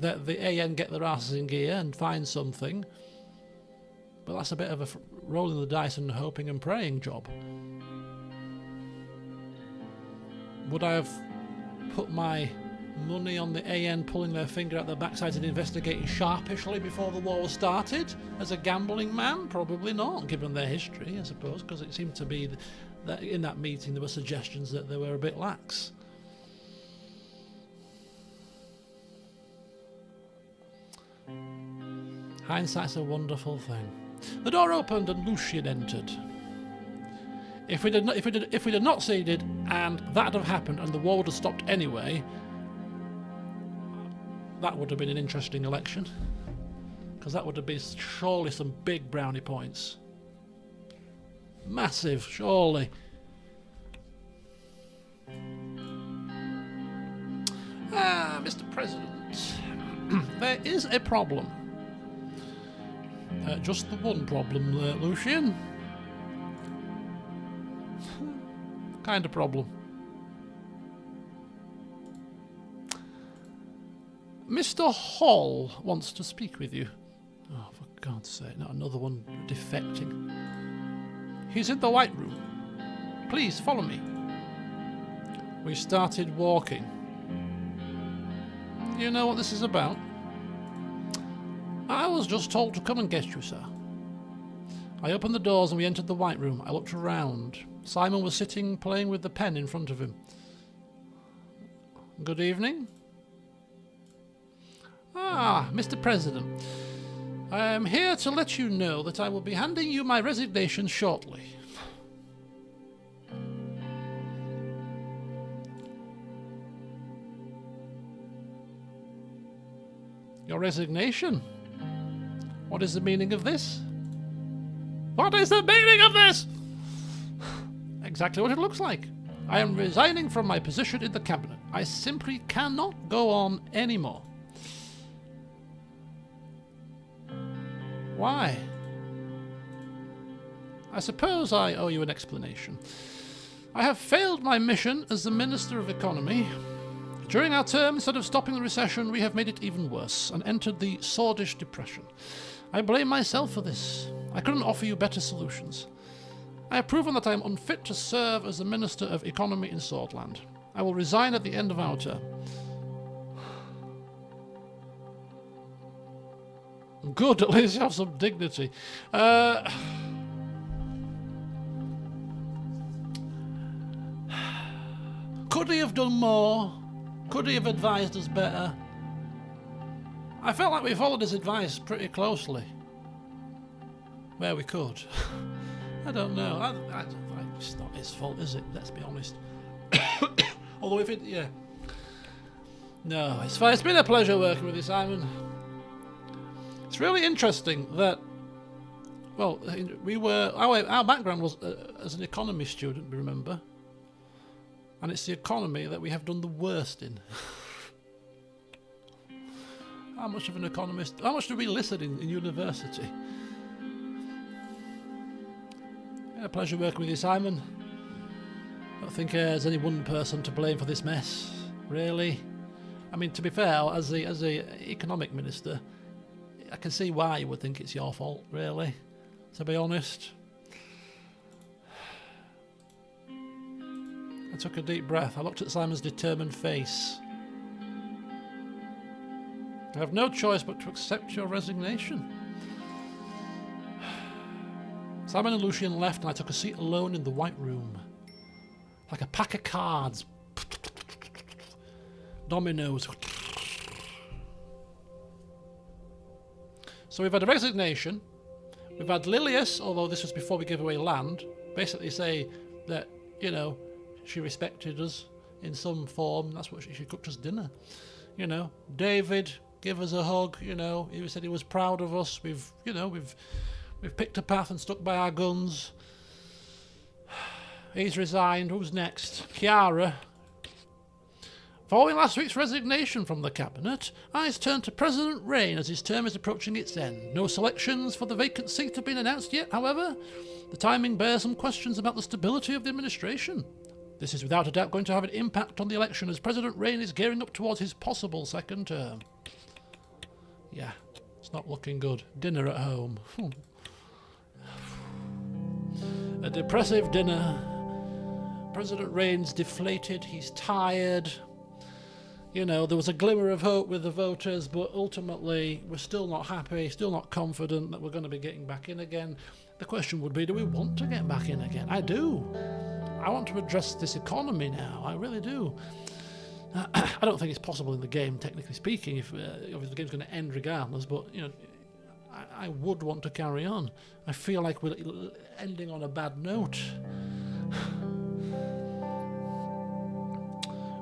that the AN get their asses in gear and find something. But that's a bit of a rolling the dice and hoping and praying job. Would I have put my money on the AN pulling their finger out their backsides and investigating sharpishly before the war started as a gambling man? Probably not, given their history, I suppose, because it seemed to be that in that meeting there were suggestions that they were a bit lax. Hindsight's a wonderful thing. The door opened and Lucian entered. If we'd have not ceded and that had happened and the war would have stopped anyway, that would have been an interesting election, because that would have been surely some big brownie points. Massive, surely. Mr. President, there is a problem. Just the one problem, Lucian. Kind of problem. Mr. Hall wants to speak with you. Oh, for God's sake, not another one defecting. He's in the White Room. Please, follow me. We started walking. You know what this is about? I was just told to come and get you, sir. I opened the doors and we entered the White Room. I looked around. Simon was sitting, playing with the pen in front of him. Good evening. Ah, Mr. President. I am here to let you know that I will be handing you my resignation shortly. Your resignation? What is the meaning of this? What is the meaning of this? Exactly what it looks like. I am resigning from my position in the cabinet. I simply cannot go on anymore. Why? I suppose I owe you an explanation. I have failed my mission as the Minister of Economy. During our term, instead of stopping the recession, we have made it even worse and entered the Swordish Depression. I blame myself for this. I couldn't offer you better solutions. I have proven that I am unfit to serve as the Minister of Economy in Swordland. I will resign at the end of our term. Good, at least you have some dignity. Could he have done more? Could he have advised us better? I felt like we followed his advice pretty closely. Where we could. I don't know. It's not his fault, is it? Let's be honest. Although if it... yeah. No, it's fine. It's been a pleasure working with you, Simon. It's really interesting that... Well, we were... Our background was as an economy student, we remember. And it's the economy that we have done the worst in. How much of an economist... How much do we listen in university? A pleasure working with you, Simon. I don't think there's any one person to blame for this mess, really. I mean, to be fair, as the economic minister, I can see why you would think it's your fault, really, to be honest. I took a deep breath. I looked at Simon's determined face. I have no choice but to accept your resignation. Simon and Lucian left and I took a seat alone in the White Room. Like a pack of cards. Dominoes. So we've had a resignation. We've had Lilius, although this was before we gave away land, basically say that, you know, she respected us in some form. That's what she cooked us dinner. You know, David, give us a hug. You know, he said he was proud of us. We've picked a path and stuck by our guns. He's resigned. Who's next? Chiara. Following last week's resignation from the cabinet, eyes turn to President Rayne as his term is approaching its end. No selections for the vacant seat have been announced yet, however. The timing bears some questions about the stability of the administration. This is without a doubt going to have an impact on the election as President Rayne is gearing up towards his possible second term. Yeah, it's not looking good. Dinner at home. A depressive dinner. President Rayne's deflated, he's tired. You know, there was a glimmer of hope with the voters, but ultimately we're still not happy, still not confident that we're going to be getting back in again. The question would be, do we want to get back in again? I do. I want to address this economy now. I really do. I don't think it's possible in the game, technically speaking, if obviously the game's going to end regardless, but, you know, I would want to carry on. I feel like we're ending on a bad note.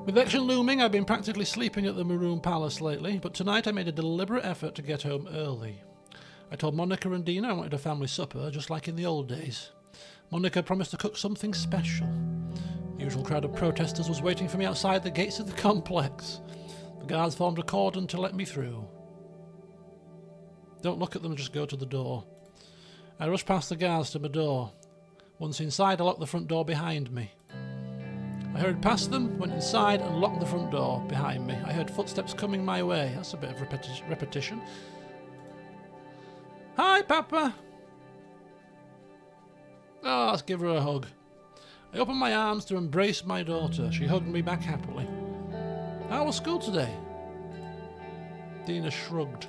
With election looming, I've been practically sleeping at the Maroon Palace lately, but tonight I made a deliberate effort to get home early. I told Monica and Dina I wanted a family supper, just like in the old days. Monica promised to cook something special. The usual crowd of protesters was waiting for me outside the gates of the complex. The guards formed a cordon to let me through. Don't look at them, just go to the door. I rushed past the guards to my door. Once inside, I locked the front door behind me. I hurried past them, went inside and locked the front door behind me. I heard footsteps coming my way. That's a bit of repetition. Hi, Papa. Oh, let's give her a hug. I opened my arms to embrace my daughter. She hugged me back happily. How was school today? Dina shrugged.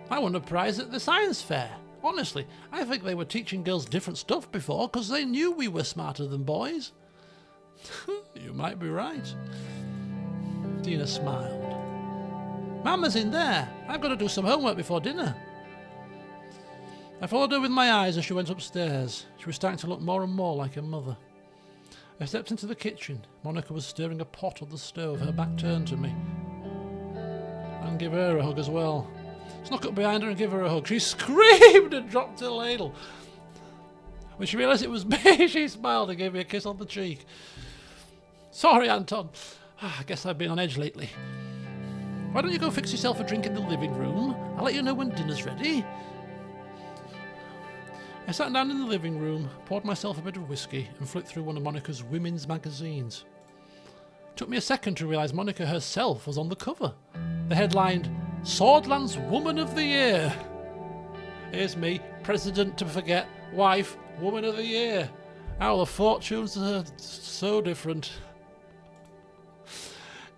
I won a prize at the science fair. Honestly, I think they were teaching girls different stuff before because they knew we were smarter than boys. You might be right. Dina smiled. Mama's in there. I've got to do some homework before dinner. I followed her with my eyes as she went upstairs. She was starting to look more and more like her mother. I stepped into the kitchen. Monica was stirring a pot on the stove, her back turned to me. And give her a hug as well. Snuck up behind her and give her a hug. She screamed and dropped her ladle. When she realised it was me, she smiled and gave me a kiss on the cheek. Sorry, Anton. I guess I've been on edge lately. Why don't you go fix yourself a drink in the living room? I'll let you know when dinner's ready. I sat down in the living room, poured myself a bit of whiskey, and flipped through one of Monica's women's magazines. It took me a second to realise Monica herself was on the cover. The headline, Swordland's Woman of the Year. Here's me, President to forget, wife, Woman of the Year. How the fortunes are so different.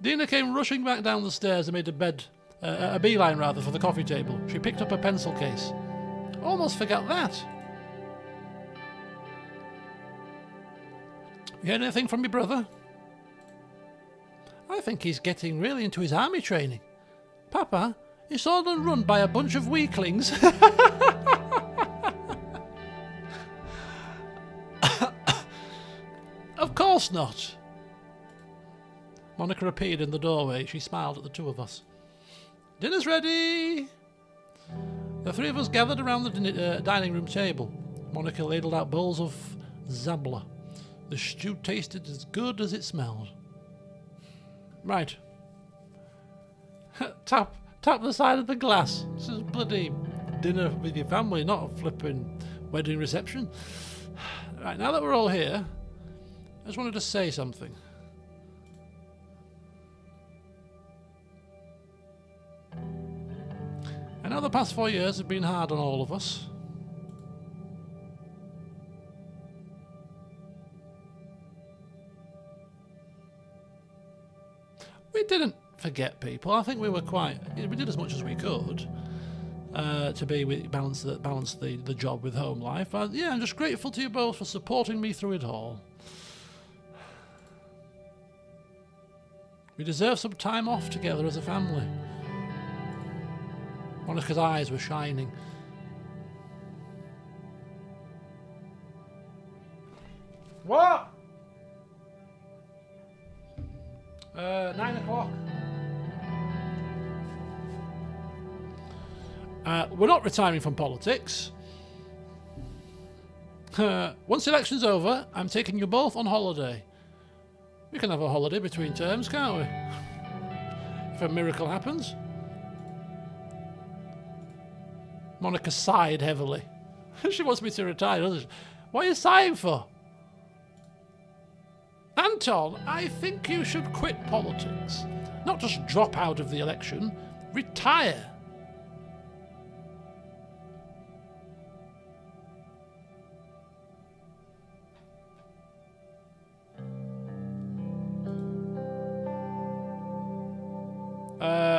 Dina came rushing back down the stairs and made a beeline for the coffee table. She picked up a pencil case. Almost forgot that. You heard anything from your brother? I think he's getting really into his army training. Papa, it's all run by a bunch of weaklings. Of course not. Monica appeared in the doorway. She smiled at the two of us. Dinner's ready. The three of us gathered around the dining room table. Monica ladled out bowls of zabla. The stew tasted as good as it smelled. Right. Tap the side of the glass. This is bloody dinner with your family, not a flipping wedding reception. Right, now that we're all here, I just wanted to say something. I know the past 4 years have been hard on all of us. We didn't forget people. I think we did as much as we could to balance the job with home life. Yeah, I'm just grateful to you both for supporting me through it all. We deserve some time off together as a family. Monica's eyes were shining. What? 9 o'clock. We're not retiring from politics. Once the election's over, I'm taking you both on holiday. We can have a holiday between terms, can't we? If a miracle happens. Monica sighed heavily. She wants me to retire, doesn't she? What are you sighing for? Anton, I think you should quit politics. Not just drop out of the election. Retire.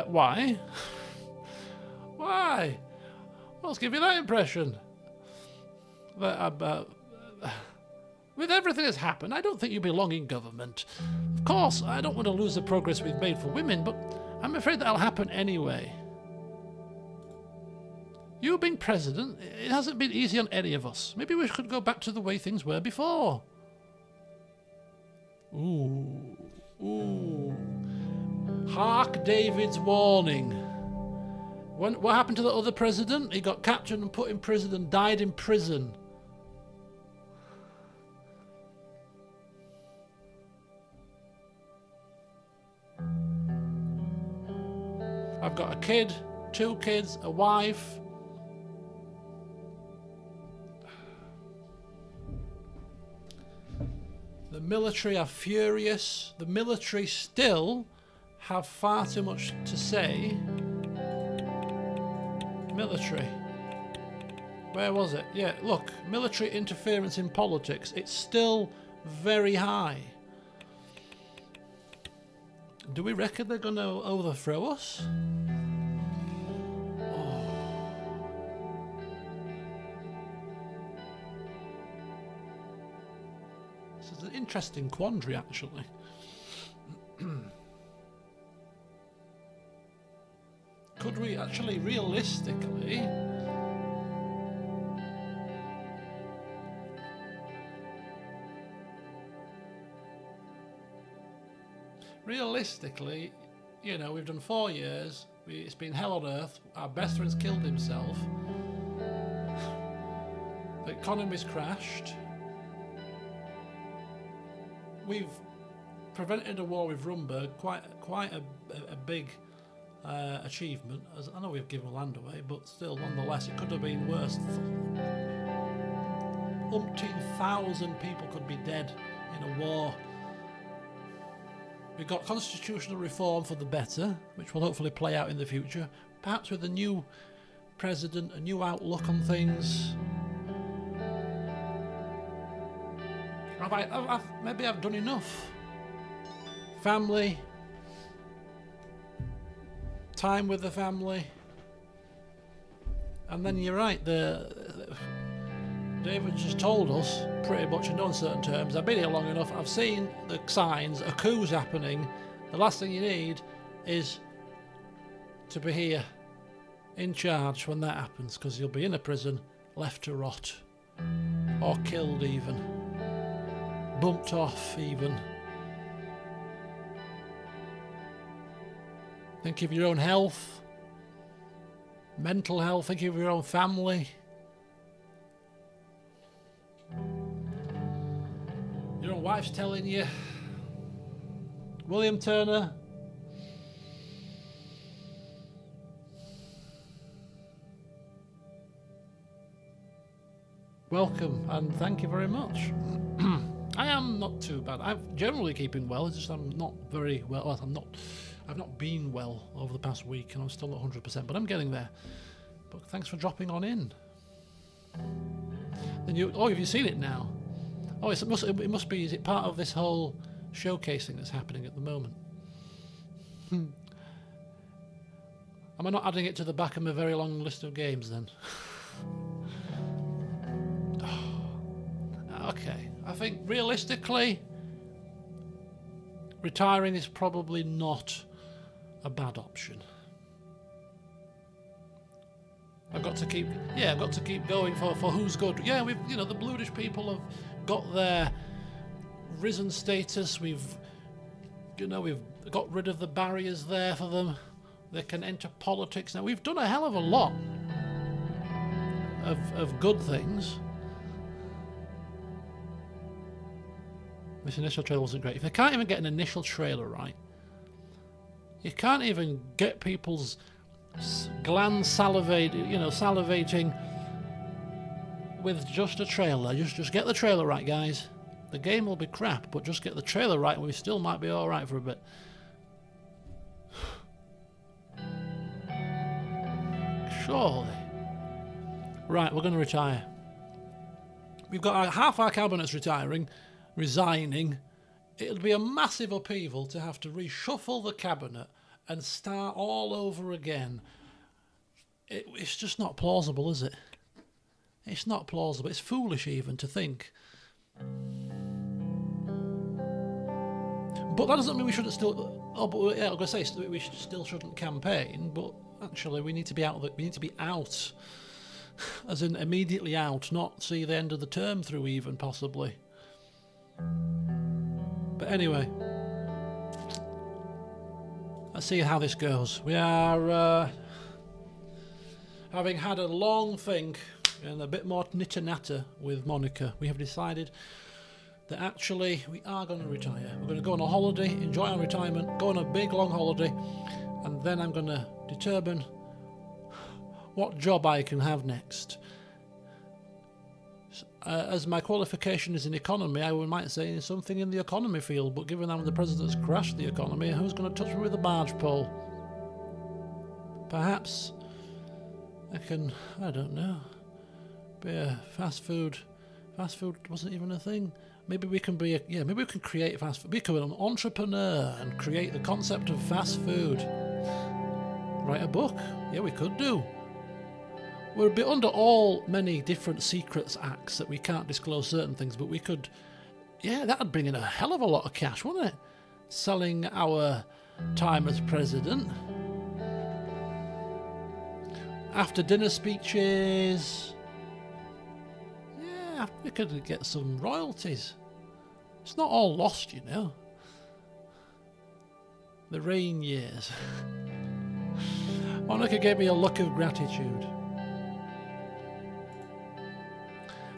Why? Why? What's give you that impression? With everything that's happened, I don't think you belong in government. Of course, I don't want to lose the progress we've made for women, but I'm afraid that'll happen anyway. You being president, it hasn't been easy on any of us. Maybe we should go back to the way things were before. Ooh. Hark David's warning. What happened to the other president? He got captured and put in prison and died in prison. I've got a kid, 2 kids, a wife. The military are furious. The military still have far too much to say. Military. Where was it? Yeah, look, military interference in politics. It's still very high. Do we reckon they're going to overthrow us? Oh. This is an interesting quandary, actually. Could we actually realistically you know, we've done 4 years, it's been hell on earth, our best friend's killed himself, the economy's crashed, we've prevented a war with Rumburg, quite a big achievement. As I know we've given land away, but still, nonetheless, it could have been worse. Umpteen thousand people could be dead in a war. We've got constitutional reform for the better, which will hopefully play out in the future. Perhaps with a new president, a new outlook on things. Maybe I've done enough. Family. Time with the family. And then you're right, David just told us, pretty much in uncertain terms, I've been here long enough, I've seen the signs, a coup's happening, The last thing you need is to be here in charge when that happens, because you'll be in a prison, left to rot, or killed even, bumped off even. Think of your own health, mental health, think of your own family. Your own wife's telling you, William Turner, welcome and thank you very much. I am not too bad. I'm generally keeping well. It's just I'm not very well. I've not been well over the past week, and I'm still not 100%, but I'm getting there. But thanks for dropping on in. Then have you seen it now? Oh, it must be. Is it part of this whole showcasing that's happening at the moment? Am I not adding it to the back of my very long list of games then? Okay, I think realistically, retiring is probably not a bad option. I've got to keep going for who's good. Yeah, the Bluish people have got their risen status. We've got rid of the barriers there for them. They can enter politics now. We've done a hell of a lot of good things. This initial trailer wasn't great. If they can't even get an initial trailer right, you can't even get people's glands salivating with just a trailer. Just get the trailer right, guys. The game will be crap, but just get the trailer right and we still might be alright for a bit. Surely. Right, we're going to retire. We've got half our cabinets resigning. It'll be a massive upheaval to have to reshuffle the cabinet and start all over again. It's just not plausible, is it? It's not plausible. It's foolish even to think. But that doesn't mean we shouldn't still. Oh, but yeah, I'm going to say we still shouldn't campaign. But actually, we need to be out. We need to be out, as in immediately out, not see the end of the term through, even possibly. But anyway, let's see how this goes. We are having had a long think and a bit more nitter-natter with Monica. We have decided that actually we are going to retire. We're going to go on a holiday, enjoy our retirement, go on a big long holiday, and then I'm going to determine what job I can have next. As my qualification is in economy, I might say something in the economy field, but given I'm the president that's crashed the economy, who's going to touch me with a barge pole? Perhaps I can, I don't know, be a fast food wasn't even a thing. Maybe we can maybe we can create fast food. Become an entrepreneur and create the concept of fast food. Write a book. Yeah, we could do. We'd be under many different secrets acts that we can't disclose certain things, but we could, that'd bring in a hell of a lot of cash, wouldn't it? Selling our time as president. After dinner speeches. Yeah, we could get some royalties. It's not all lost, you know. The Rayne years. Monica gave me a look of gratitude.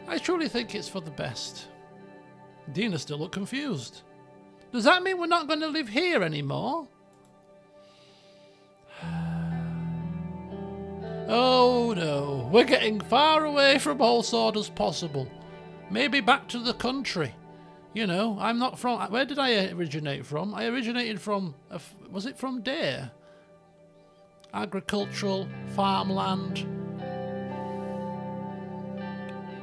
I truly think it's for the best. Dina still looked confused. Does that mean we're not going to live here anymore? Oh no, we're getting far away from all sort as possible. Maybe back to the country. You know, I'm not from... Where did I originate from? I originated from... Was it from Dare? Agricultural, farmland...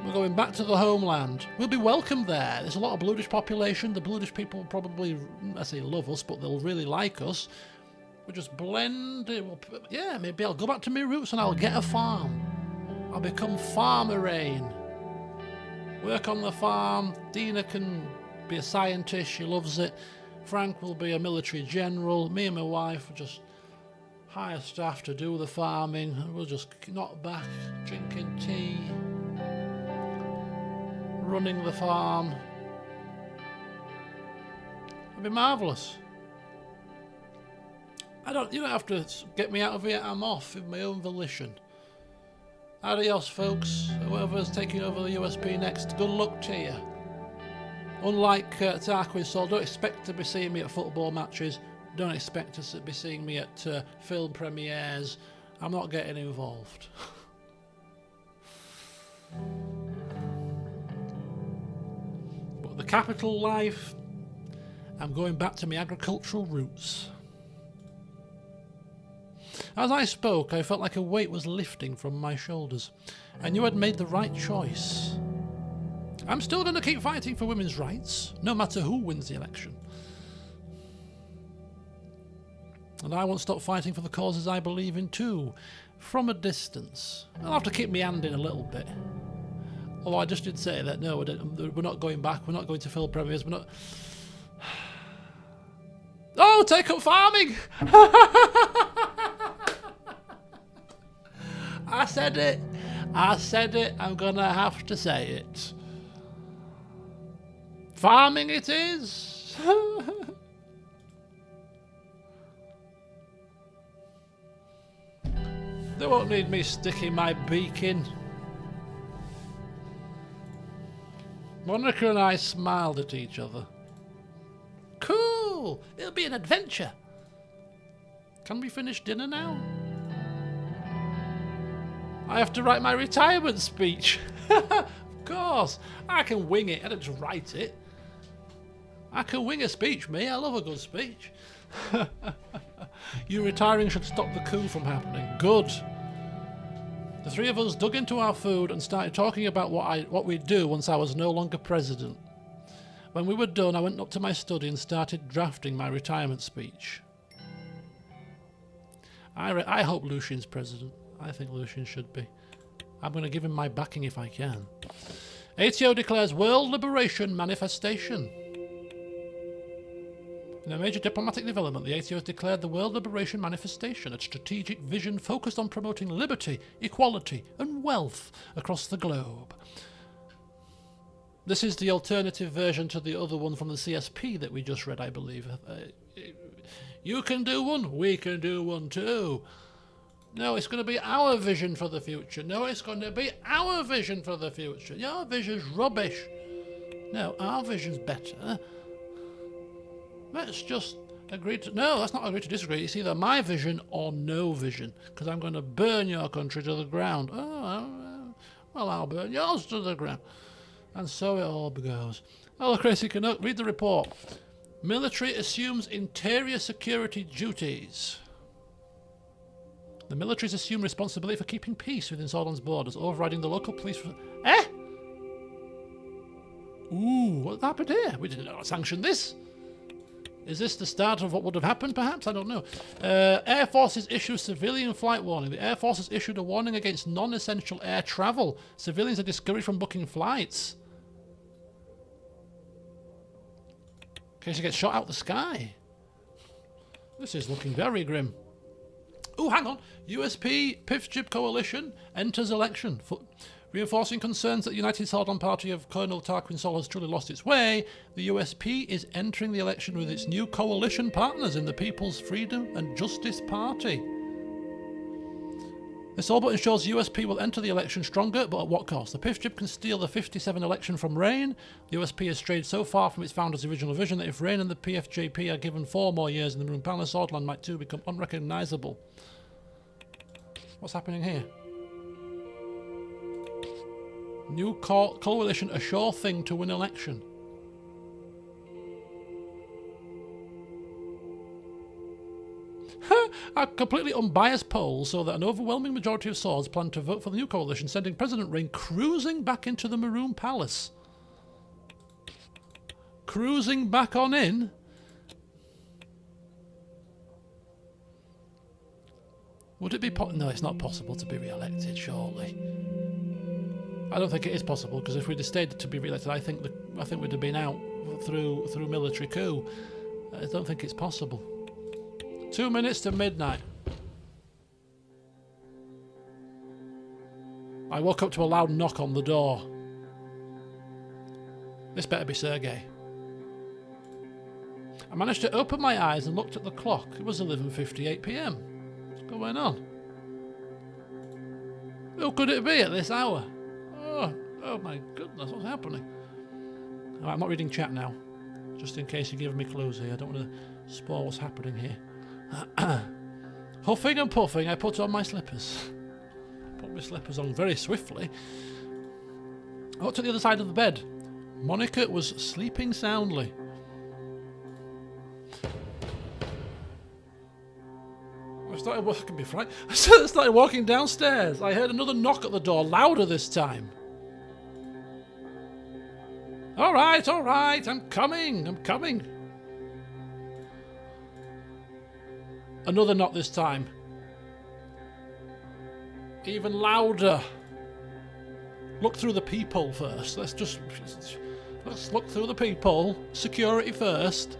We're going back to the homeland. We'll be welcome there. There's a lot of Bluish population. The Bluish people probably, I say love us, but they'll really like us. We'll just blend. Maybe I'll go back to my roots and I'll get a farm. I'll become Farmer Rayne. Work on the farm. Dina can be a scientist. She loves it. Frank will be a military general. Me and my wife will just hire staff to do the farming, and we'll just knock back, drinking tea, running the farm. It'll be marvellous. You don't have to get me out of here. I'm off of my own volition. Adios, folks. Whoever's taking over the USP next, good luck to you. Unlike Tarquin Sol, don't expect to be seeing me at football matches. Don't expect to be seeing me at film premieres. I'm not getting involved. But the capital life, I'm going back to my agricultural roots. As I spoke, I felt like a weight was lifting from my shoulders. I knew I'd made the right choice. I'm still going to keep fighting for women's rights, no matter who wins the election. And I won't stop fighting for the causes I believe in too, from a distance. I'll have to keep meandering a little bit. Although I just did say that, no, we're not going back, we're not going to film premieres, we're not... Oh, take up farming! I said it, I'm gonna have to say it. Farming it is! They won't need me sticking my beak in. Monica and I smiled at each other. Cool! It'll be an adventure. Can we finish dinner now? I have to write my retirement speech. Of course. I can wing it. I don't just write it. I can wing a speech, me. I love a good speech. You retiring should stop the coup from happening. Good. The three of us dug into our food and started talking about what we'd do once I was no longer president. When we were done, I went up to my study and started drafting my retirement speech. I hope Lucien's president. I think Lucien should be. I'm going to give him my backing if I can. ATO declares World Liberation Manifestation. In a major diplomatic development, the ATO has declared the World Liberation Manifestation, a strategic vision focused on promoting liberty, equality, and wealth across the globe. This is the alternative version to the other one from the CSP that we just read, I believe. You can do one, we can do one too. No, it's going to be our vision for the future. No, it's going to be our vision for the future. Your vision's rubbish. No, our vision's better. Let's just agree to... No, let's not agree to disagree. It's either my vision or no vision, because I'm going to burn your country to the ground. Oh, well, I'll burn yours to the ground. And so it all goes. Hello, Crazy Canuck. Read the report. Military assumes interior security duties. The militaries assume responsibility for keeping peace within Sordon's borders, overriding the local police... Ooh, what happened here? We didn't sanction this. Is this the start of what would have happened, perhaps? I don't know. Air Forces issue civilian flight warning. The Air Force has issued a warning against non-essential air travel. Civilians are discouraged from booking flights. In case you get shot out the sky. This is looking very grim. Oh, hang on. USP PIF-JIB coalition enters election. Reinforcing concerns that the United Sordon Party of Colonel Tarquin Sol has truly lost its way, the USP is entering the election with its new coalition partners in the People's Freedom and Justice Party. This all but ensures USP will enter the election stronger, but at what cost? The PIF-JIB can steal the 57 election from Rayne. The USP has strayed so far from its founder's original vision that if Rayne and the PFJP are given 4 more years in the Maroon Palace, Swordland might too become unrecognisable. What's happening here? New coalition, a sure thing to win election. A completely unbiased poll so that an overwhelming majority of Swords plan to vote for the new coalition, sending President Rayne cruising back into the Maroon Palace. Cruising back on in? Would it be no, it's not possible to be re-elected, surely. I don't think it is possible, because if we'd have stayed to be re-elected, I think we'd have been out through military coup. I don't think it's possible. 2 minutes to midnight. I woke up to a loud knock on the door. This better be Sergei. I managed to open my eyes and looked at the clock. It was 11:58 p.m. What's going on? Who could it be at this hour? Oh my goodness, what's happening? I'm not reading chat now, just in case you're giving me clues here. I don't want to spoil what's happening here. Huffing and puffing, I put on my slippers. Put my slippers on very swiftly. I looked at the other side of the bed. Monica was sleeping soundly. I started walking downstairs. I heard another knock at the door, louder this time. All right, I'm coming. Another knock this time. Even louder. Look through the peephole first. Let's look through the peephole. Security first.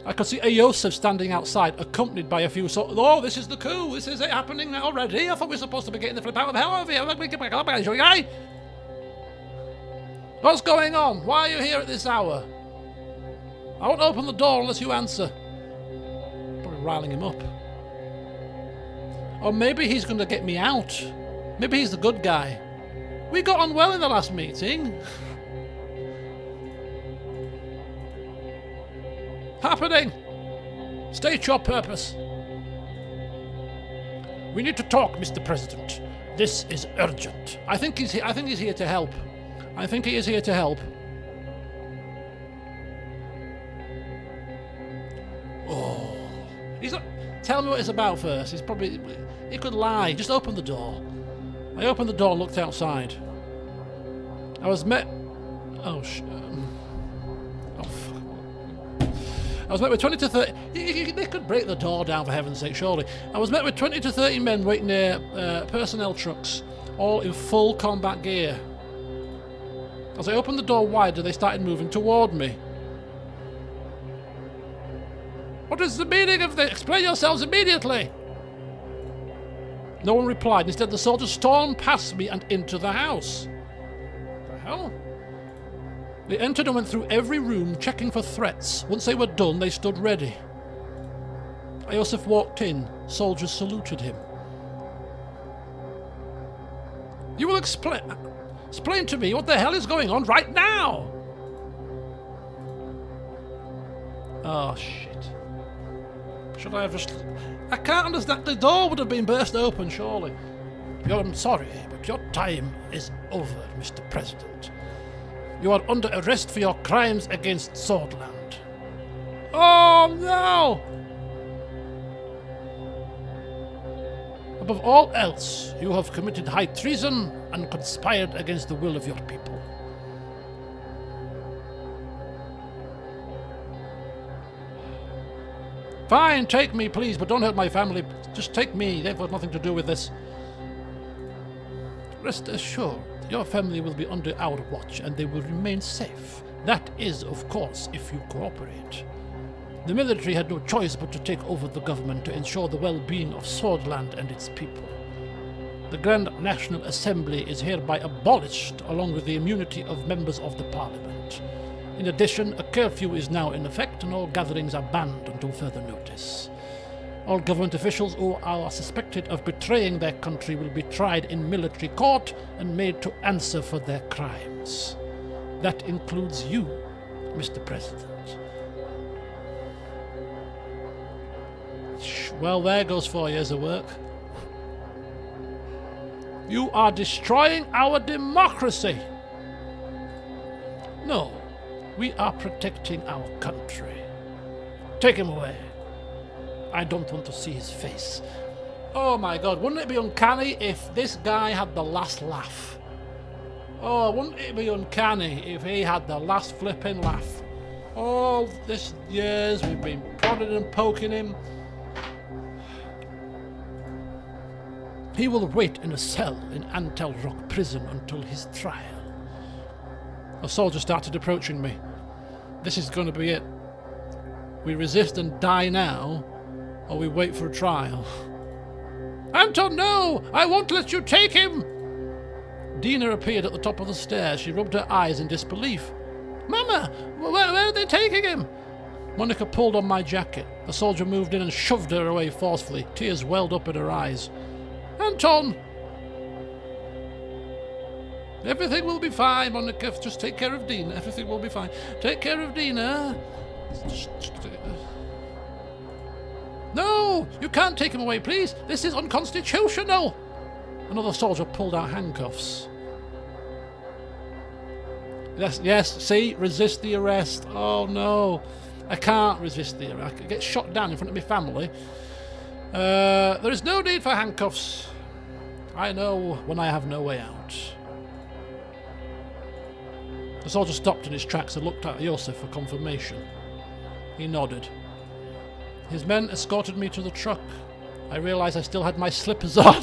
I could see a Yosef standing outside, accompanied by a few oh, this is the coup. This is it happening already. I thought we were supposed to be getting the flip out of hell over here. What's going on? Why are you here at this hour? I won't open the door unless you answer. Probably riling him up. Or maybe he's going to get me out. Maybe he's the good guy. We got on well in the last meeting. Happening! State your purpose. We need to talk, Mr. President. This is urgent. I think he's here to help. I think he is here to help. Oh, he's not. Tell me what it's about first. He could lie. Just open the door. I opened the door and looked outside. I was met. Oh fuck. I was met with 20 to 30... They could break the door down, for heaven's sake, surely. I was met with 20 to 30 men waiting near personnel trucks, all in full combat gear. As I opened the door wider, they started moving toward me. What is the meaning of this? Explain yourselves immediately! No one replied. Instead, the soldiers stormed past me and into the house. What the hell? They entered and went through every room, checking for threats. Once they were done, they stood ready. Iosif walked in. Soldiers saluted him. You will explain to me what the hell is going on right now! Oh, shit. Should I have just... I can't understand. The door would have been burst open, surely. I'm sorry, but your time is over, Mr. President. You are under arrest for your crimes against Swordland. Oh, no! Above all else, you have committed high treason and conspired against the will of your people. Fine, take me, please, but don't hurt my family. Just take me. They've got nothing to do with this. Rest assured, your family will be under our watch and they will remain safe. That is, of course, if you cooperate. The military had no choice but to take over the government to ensure the well-being of Swordland and its people. The Grand National Assembly is hereby abolished, along with the immunity of members of the Parliament. In addition, a curfew is now in effect and all gatherings are banned until further notice. All government officials who are suspected of betraying their country will be tried in military court and made to answer for their crimes. That includes you, Mr. President. Well, there goes 4 years of work. You are destroying our democracy. No, we are protecting our country. Take him away. I don't want to see his face. Oh my God, wouldn't it be uncanny if this guy had the last laugh? Oh, wouldn't it be uncanny if he had the last flipping laugh? All this years we've been prodding and poking him. He will wait in a cell in Antel Rock prison until his trial. A soldier started approaching me. This is going to be it. We resist and die now, or we wait for a trial. Anton, no! I won't let you take him! Dina appeared at the top of the stairs. She rubbed her eyes in disbelief. Mama, where are they taking him? Monica pulled on my jacket. The soldier moved in and shoved her away forcefully. Tears welled up in her eyes. Anton! Everything will be fine, Monica. Just take care of Dina. Everything will be fine. Take care of Dina. No! You can't take him away, please! This is unconstitutional! Another soldier pulled out handcuffs. Yes, see? Resist the arrest. Oh no. I can't resist the arrest. I could get shot down in front of my family. There is no need for handcuffs. I know when I have no way out. The soldier stopped in his tracks and looked at Josef for confirmation. He nodded. His men escorted me to the truck. I realised I still had my slippers on.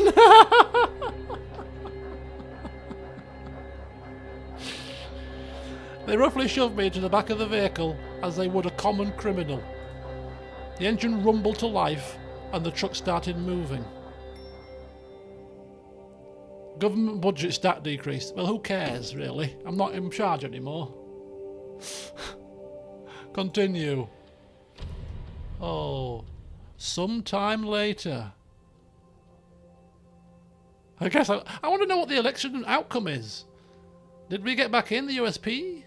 They roughly shoved me into the back of the vehicle as they would a common criminal. The engine rumbled to life and the truck started moving. Government budget stat decreased. Well, who cares, really? I'm not in charge anymore. Continue. Oh, sometime later. I guess I want to know what the election outcome is. Did we get back in the USP?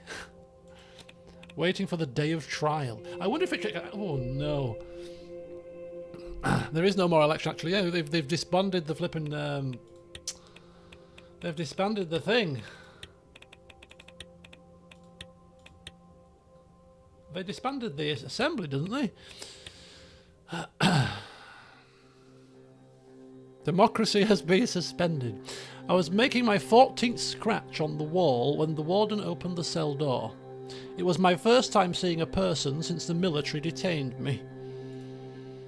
Waiting for the day of trial. I wonder if it... Oh, no. There is no more election, actually. Yeah, they've disbanded the flipping... They've disbanded the thing. They disbanded the assembly, didn't they? Democracy has been suspended. I was making my 14th scratch on the wall when the warden opened the cell door. It was my first time seeing a person since the military detained me.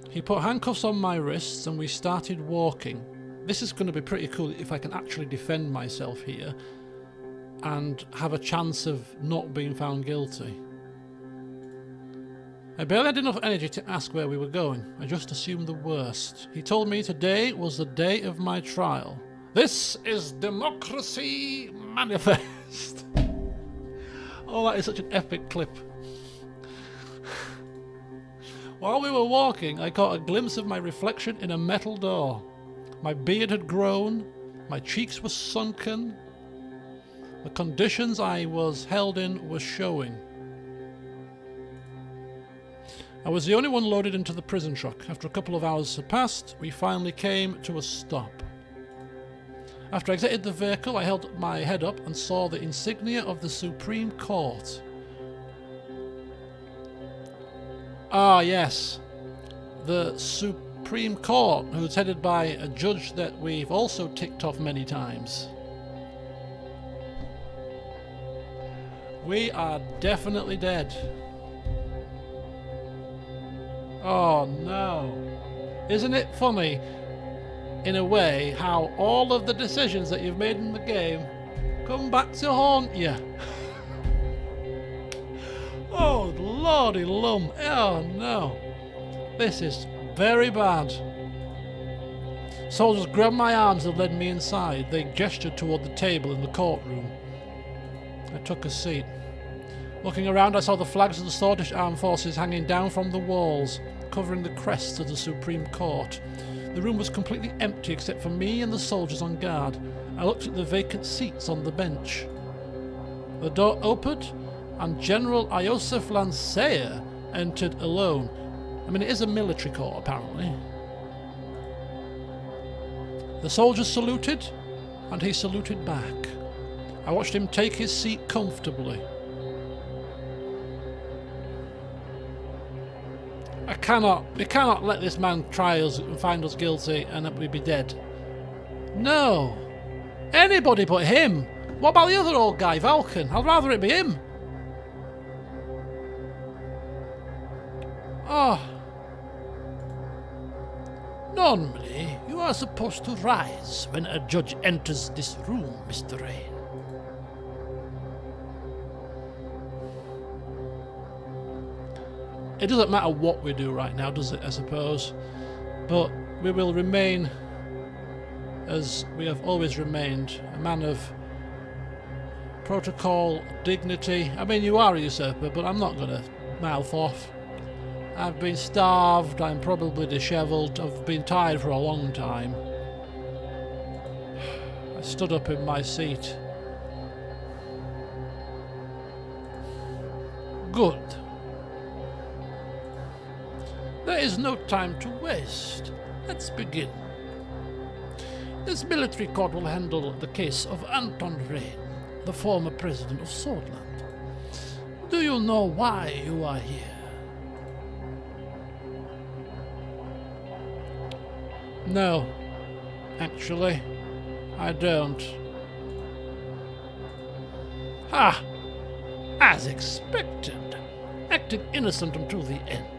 He put handcuffs on my wrists and we started walking. This is going to be pretty cool if I can actually defend myself here and have a chance of not being found guilty. I barely had enough energy to ask where we were going. I just assumed the worst. He told me today was the day of my trial. This is Democracy Manifest. Oh, that is such an epic clip. While we were walking, I caught a glimpse of my reflection in a metal door. My beard had grown, my cheeks were sunken. The conditions I was held in were showing. I was the only one loaded into the prison truck. After a couple of hours had passed, we finally came to a stop. After I exited the vehicle, I held my head up and saw the insignia of the Supreme Court. Ah, yes. The Supreme Court, who's headed by a judge that we've also ticked off many times. We are definitely dead. Oh no. Isn't it funny, in a way, how all of the decisions that you've made in the game come back to haunt you? Oh, lordy lum. Oh no. This is very bad. Soldiers grabbed my arms and led me inside. They gestured toward the table in the courtroom. I took a seat. Looking around, I saw the flags of the Swedish Armed Forces hanging down from the walls, covering the crests of the Supreme Court. The room was completely empty except for me and the soldiers on guard. I looked at the vacant seats on the bench. The door opened, and General Josef Lanceyer entered alone. I mean, it is a military court, apparently. The soldiers saluted, and he saluted back. I watched him take his seat comfortably. We cannot let this man try us and find us guilty and that we'd be dead. No! Anybody but him! What about the other old guy, Vulcan? I'd rather it be him. Oh. Normally, you are supposed to rise when a judge enters this room, Mr. Rayne. It doesn't matter what we do right now, does it, I suppose? But we will remain, as we have always remained, a man of protocol, dignity. I mean, you are a usurper, but I'm not going to mouth off. I've been starved, I'm probably dishevelled, I've been tired for a long time. I stood up in my seat. Good. There is no time to waste. Let's begin. This military court will handle the case of Anton Rayne, the former president of Swordland. Do you know why you are here? No, actually, I don't. Ah, as expected, acting innocent until the end.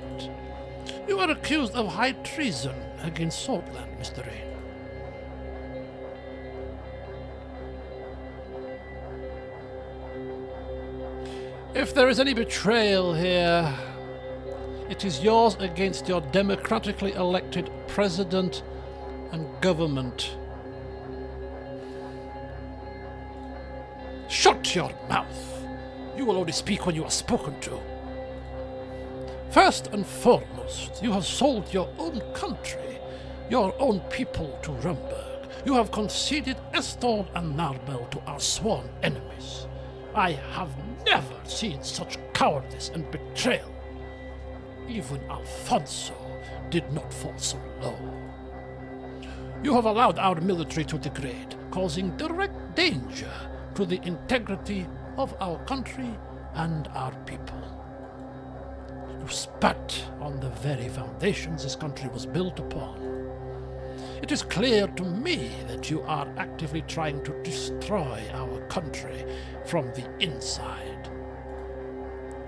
You are accused of high treason against Swordland, Mr. Rayne. If there is any betrayal here, it is yours against your democratically elected president and government. Shut your mouth! You will only speak when you are spoken to. First and foremost, you have sold your own country, your own people to Rumburg. You have conceded Estor and Narbel to our sworn enemies. I have never seen such cowardice and betrayal. Even Alfonso did not fall so low. You have allowed our military to degrade, causing direct danger to the integrity of our country and our people. You spat on the very foundations this country was built upon. It is clear to me that you are actively trying to destroy our country from the inside.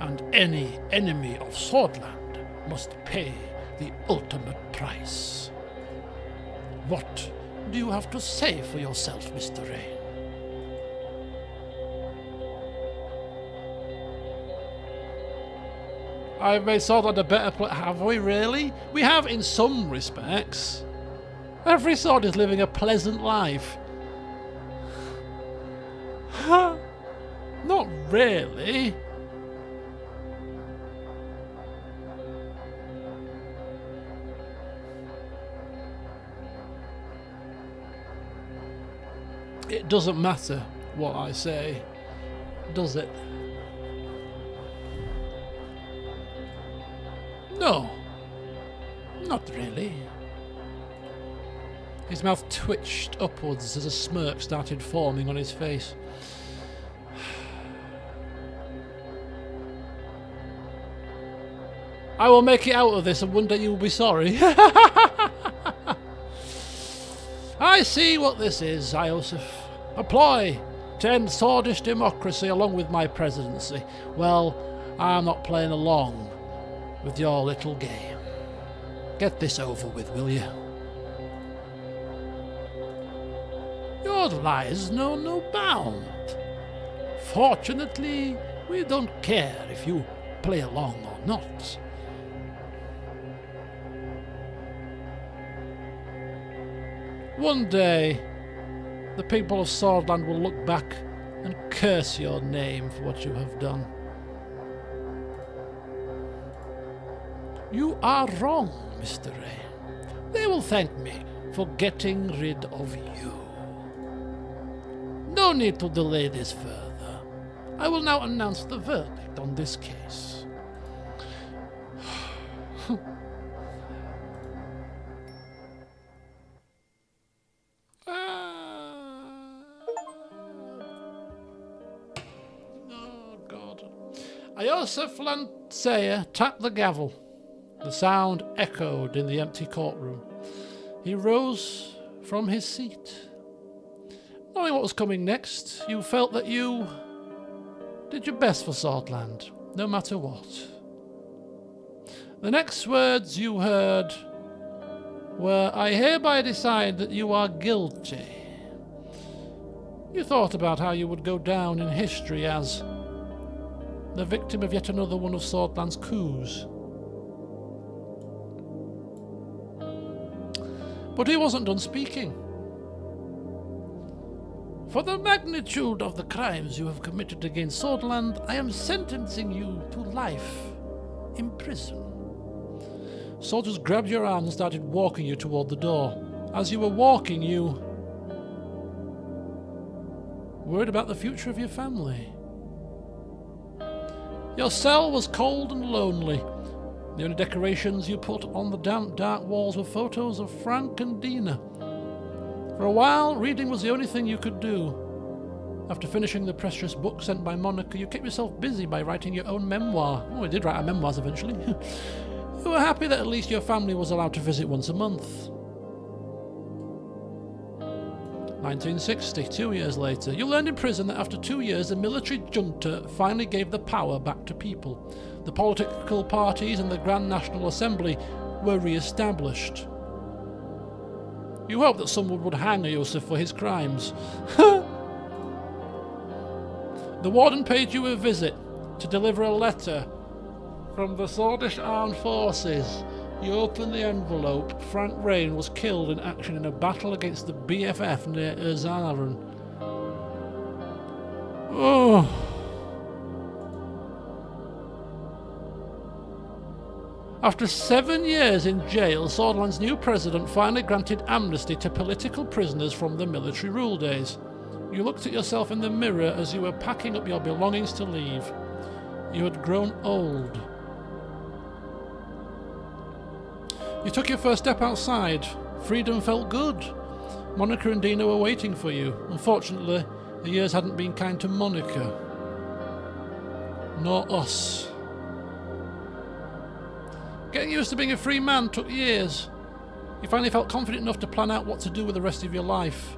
And any enemy of Swordland must pay the ultimate price. What do you have to say for yourself, Mr. Rayne? I've made Swordland a better place. Have we really? We have in some respects. Every sword is living a pleasant life. Not really. It doesn't matter what I say, does it? No, not really. His mouth twitched upwards as a smirk started forming on his face. I will make it out of this and one day you will be sorry. I see what this is, Iosif. A ploy to end swordish democracy along with my presidency. Well, I'm not playing along with your little game. Get this over with, will you? Your lies know no bound. Fortunately, we don't care if you play along or not. One day, the people of Swordland will look back and curse your name for what you have done. You are wrong, Mr. Rayne. They will thank me for getting rid of you. No need to delay this further. I will now announce the verdict on this case. Oh, God. Iosif Lanceya tapped the gavel. The sound echoed in the empty courtroom. He rose from his seat. Knowing what was coming next, you felt that you did your best for Swordland, no matter what. The next words you heard were, "I hereby decide that you are guilty." You thought about how you would go down in history as the victim of yet another one of Swordland's coups. But he wasn't done speaking. For the magnitude of the crimes you have committed against Swordland, I am sentencing you to life in prison. Soldiers grabbed your arm and started walking you toward the door. As you were walking, you worried about the future of your family. Your cell was cold and lonely. The only decorations you put on the damp, dark walls were photos of Frank and Dina. For a while, reading was the only thing you could do. After finishing the precious book sent by Monica, you kept yourself busy by writing your own memoir. Oh, we did write our memoirs eventually. You were happy that at least your family was allowed to visit once a month. 1960, 2 years later. You learned in prison that after 2 years, the military junta finally gave the power back to people. The political parties and the Grand National Assembly were re-established. You hoped that someone would hang Yusuf for his crimes. The warden paid you a visit to deliver a letter from the Swedish Armed Forces. You opened the envelope. Frank Rayne was killed in action in a battle against the BFF near Suzerain. Oh. After 7 years in jail, Swordland's new president finally granted amnesty to political prisoners from the military rule days. You looked at yourself in the mirror as you were packing up your belongings to leave. You had grown old. You took your first step outside. Freedom felt good. Monica and Dina were waiting for you. Unfortunately, the years hadn't been kind to Monica. Nor us. Getting used to being a free man took years. You finally felt confident enough to plan out what to do with the rest of your life.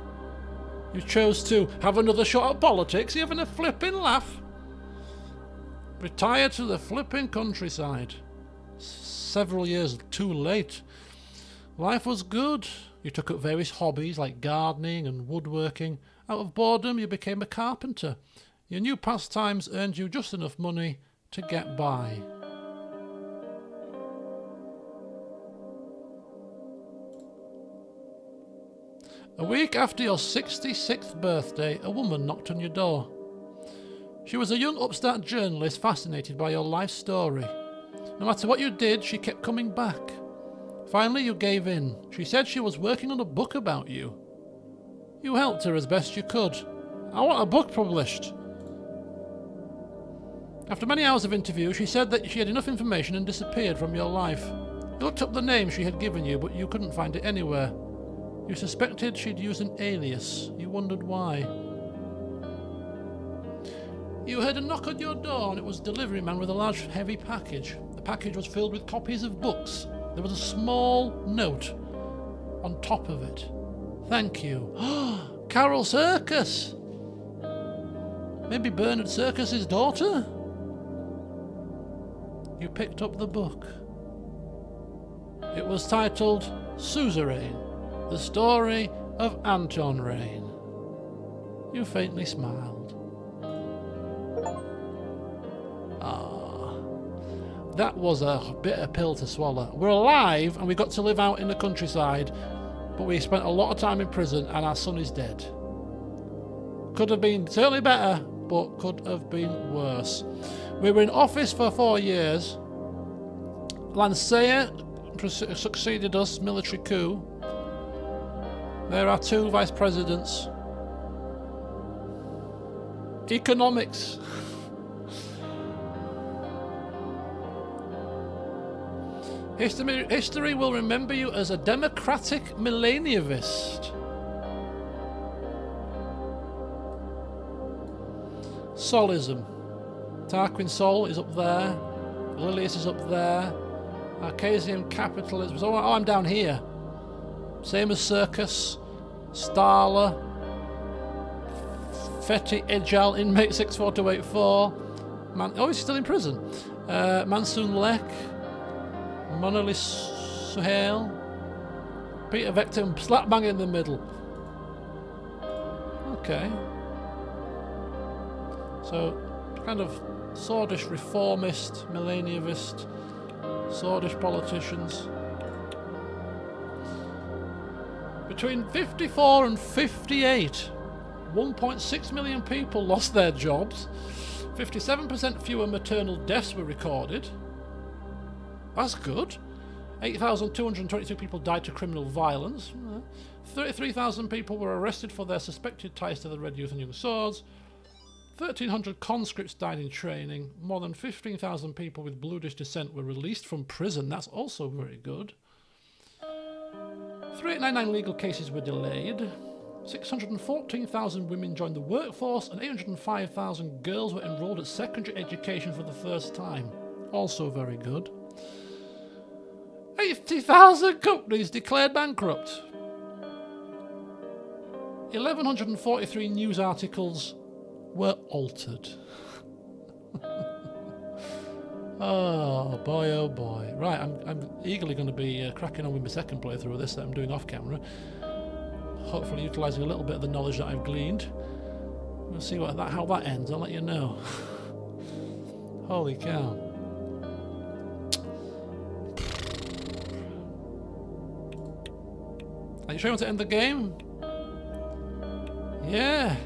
You chose to have another shot at politics. You're having a flipping laugh. Retire to the flipping countryside. Several years too late. Life was good. You took up various hobbies like gardening and woodworking. Out of boredom, you became a carpenter. Your new pastimes earned you just enough money to get by. A week after your 66th birthday, a woman knocked on your door. She was a young upstart journalist fascinated by your life story. No matter what you did, she kept coming back. Finally, you gave in. She said she was working on a book about you. You helped her as best you could. I want a book published. After many hours of interview, she said that she had enough information and disappeared from your life. You looked up the name she had given you, but you couldn't find it anywhere. You suspected she'd used an alias. You wondered why. You heard a knock on your door and it was a delivery man with a large heavy package. The package was filled with copies of books. There was a small note on top of it. Thank you. Carol Circus! Maybe Bernard Circus's daughter? You picked up the book. It was titled Suzerain, the story of Anton Rayne. You faintly smiled. That was a bitter pill to swallow. We're alive and we got to live out in the countryside, but we spent a lot of time in prison and our son is dead. Could have been certainly better, but could have been worse. We were in office for 4 years. Lancea succeeded us, military coup. There are 2 vice presidents. Economics. History will remember you as a democratic millennialist. Solism. Tarquin Sol is up there. Lilius is up there. Arcasian capitalism. Oh, I'm down here. Same as Circus. Starla. Fetty Agile Inmate 64284. He's still in prison. Mansoon Lek. Monolis Suhail. Peter Vector, slap bang in the middle. Okay. So, kind of Swordish reformist, millennialist, Swordish politicians. between 54 and 58, 1.6 million people lost their jobs. 57% fewer maternal deaths were recorded. That's good. 8,222 people died to criminal violence. 33,000 people were arrested for their suspected ties to the Red Youth and Young Swords. 1,300 conscripts died in training. More than 15,000 people with Bluish descent were released from prison. That's also very good. 3899 legal cases were delayed. 614,000 women joined the workforce and 805,000 girls were enrolled at secondary education for the first time. Also very good. 80,000 companies declared bankrupt. 1,143 news articles were altered. Oh boy, oh boy. Right, I'm eagerly going to be cracking on with my second playthrough of this that I'm doing off camera. Hopefully utilising a little bit of the knowledge that I've gleaned. We'll see how that ends, I'll let you know. Holy cow. Are you sure you want to end the game? Yeah.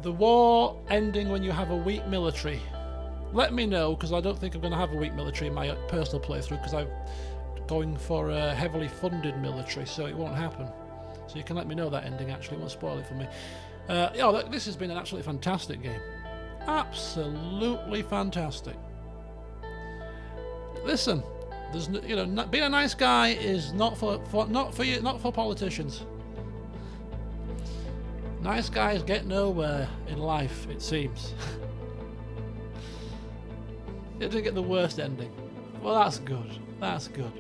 The war ending when you have a weak military. Let me know, because I don't think I'm going to have a weak military in my personal playthrough, because I'm going for a heavily funded military, so it won't happen. So you can let me know that ending, actually. It won't spoil it for me. This has been an absolutely fantastic game. Absolutely fantastic. Listen, there's being a nice guy is not for politicians. Nice guys get nowhere in life, it seems. It didn't get the worst ending. Well, that's good. That's good.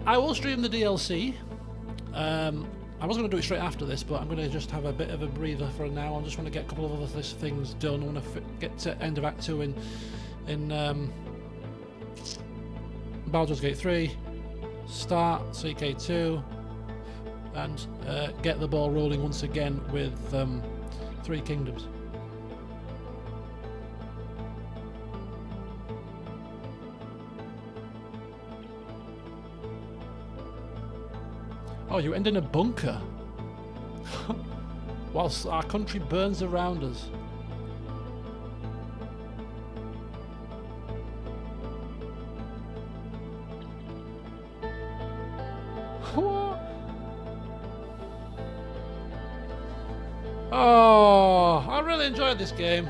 I will stream the DLC. I was going to do it straight after this, but I'm going to just have a bit of a breather for now. I just want to get a couple of other things done. I want to get to end of Act 2 in Baldur's Gate 3, start CK2, and get the ball rolling once again with Three Kingdoms. Oh, you end in a bunker whilst our country burns around us. What? Oh, I really enjoyed this game.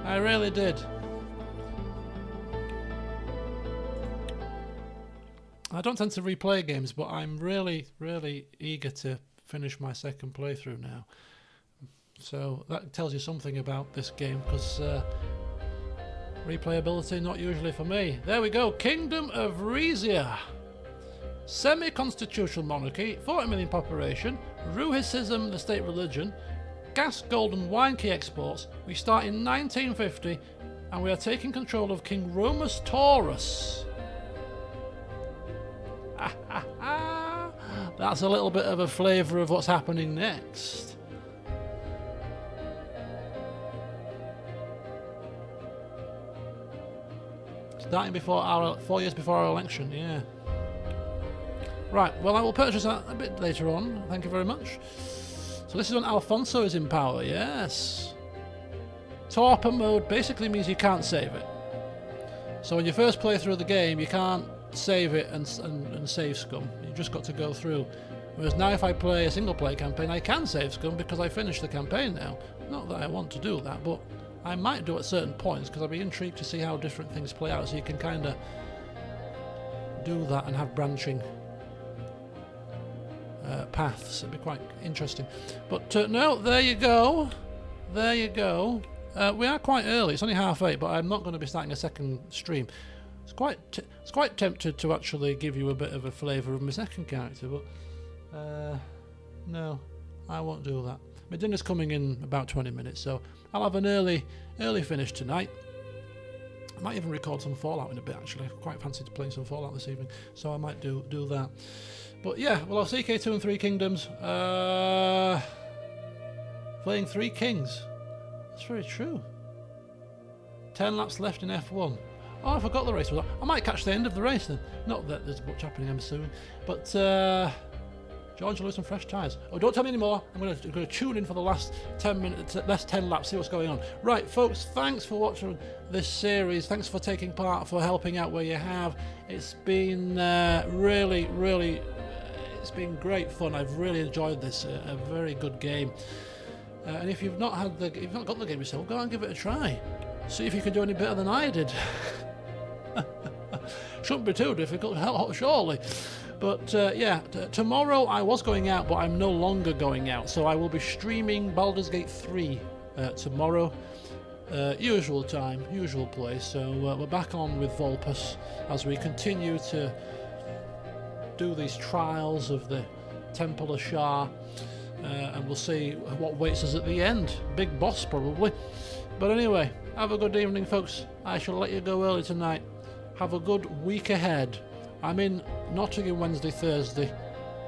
I really did. I don't tend to replay games, but I'm really, really eager to finish my second playthrough now. So that tells you something about this game, because replayability not usually for me. There we go, Kingdom of Rhesia. Semi-constitutional monarchy, 40 million population, Ruhicism, the state religion, gas, gold and wine key exports. We start in 1950 and we are taking control of King Romus Taurus. That's a little bit of a flavour of what's happening next. Starting before 4 years before our election, yeah. Right, well I will purchase that a bit later on, thank you very much. So this is when Alfonso is in power, yes. Torpor mode basically means you can't save it. So when you first play through the game, you can't save it and save scum. You've just got to go through. Whereas now if I play a single player campaign, I can save scum because I finished the campaign now. Not that I want to do that, but I might do at certain points because I'd be intrigued to see how different things play out, so you can kind of do that and have branching paths. It'd be quite interesting. But no, there you go. There you go. We are quite early. It's only 8:30, but I'm not going to be starting a second stream. It's quite tempted to actually give you a bit of a flavour of my second character, but no, I won't do that. My dinner's coming in about 20 minutes, so I'll have an early finish tonight. I might even record some Fallout in a bit, actually. I quite fancied playing some Fallout this evening, so I might do that. But yeah, we'll have CK2 and Three Kingdoms. Playing Three Kings. That's very true. 10 laps left in F1. Oh, I forgot the race was on. I might catch the end of the race then. Not that there's much happening, I'm assuming. But George Lewis and fresh tyres. Oh, don't tell me anymore. I'm going to tune in for the last 10 minutes, last 10 laps, see what's going on. Right, folks, thanks for watching this series. Thanks for taking part, for helping out where you have. It's been really, it's been great fun. I've really enjoyed this. A very good game. And if you've not got the game yourself, go and give it a try. See if you can do any better than I did. Shouldn't be too difficult, surely. But yeah, tomorrow I was going out, but I'm no longer going out. So I will be streaming Baldur's Gate 3 tomorrow. Usual time, usual place. So we're back on with Volpus as we continue to do these trials of the Temple of Shah. And we'll see what waits us at the end. Big boss, probably. But anyway, have a good evening, folks. I shall let you go early tonight. Have a good week ahead. I'm in Nottingham Wednesday, Thursday,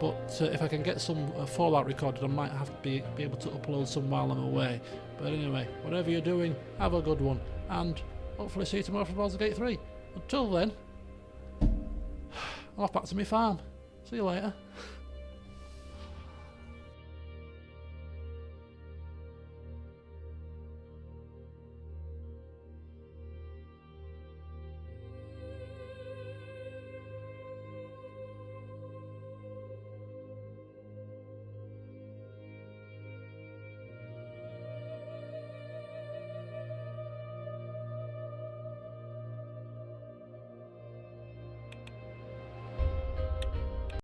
but if I can get some Fallout recorded, I might have to be able to upload some while I'm away. But anyway, whatever you're doing, have a good one, and hopefully see you tomorrow for Baldur's Gate 3. Until then, I'm off back to my farm. See you later.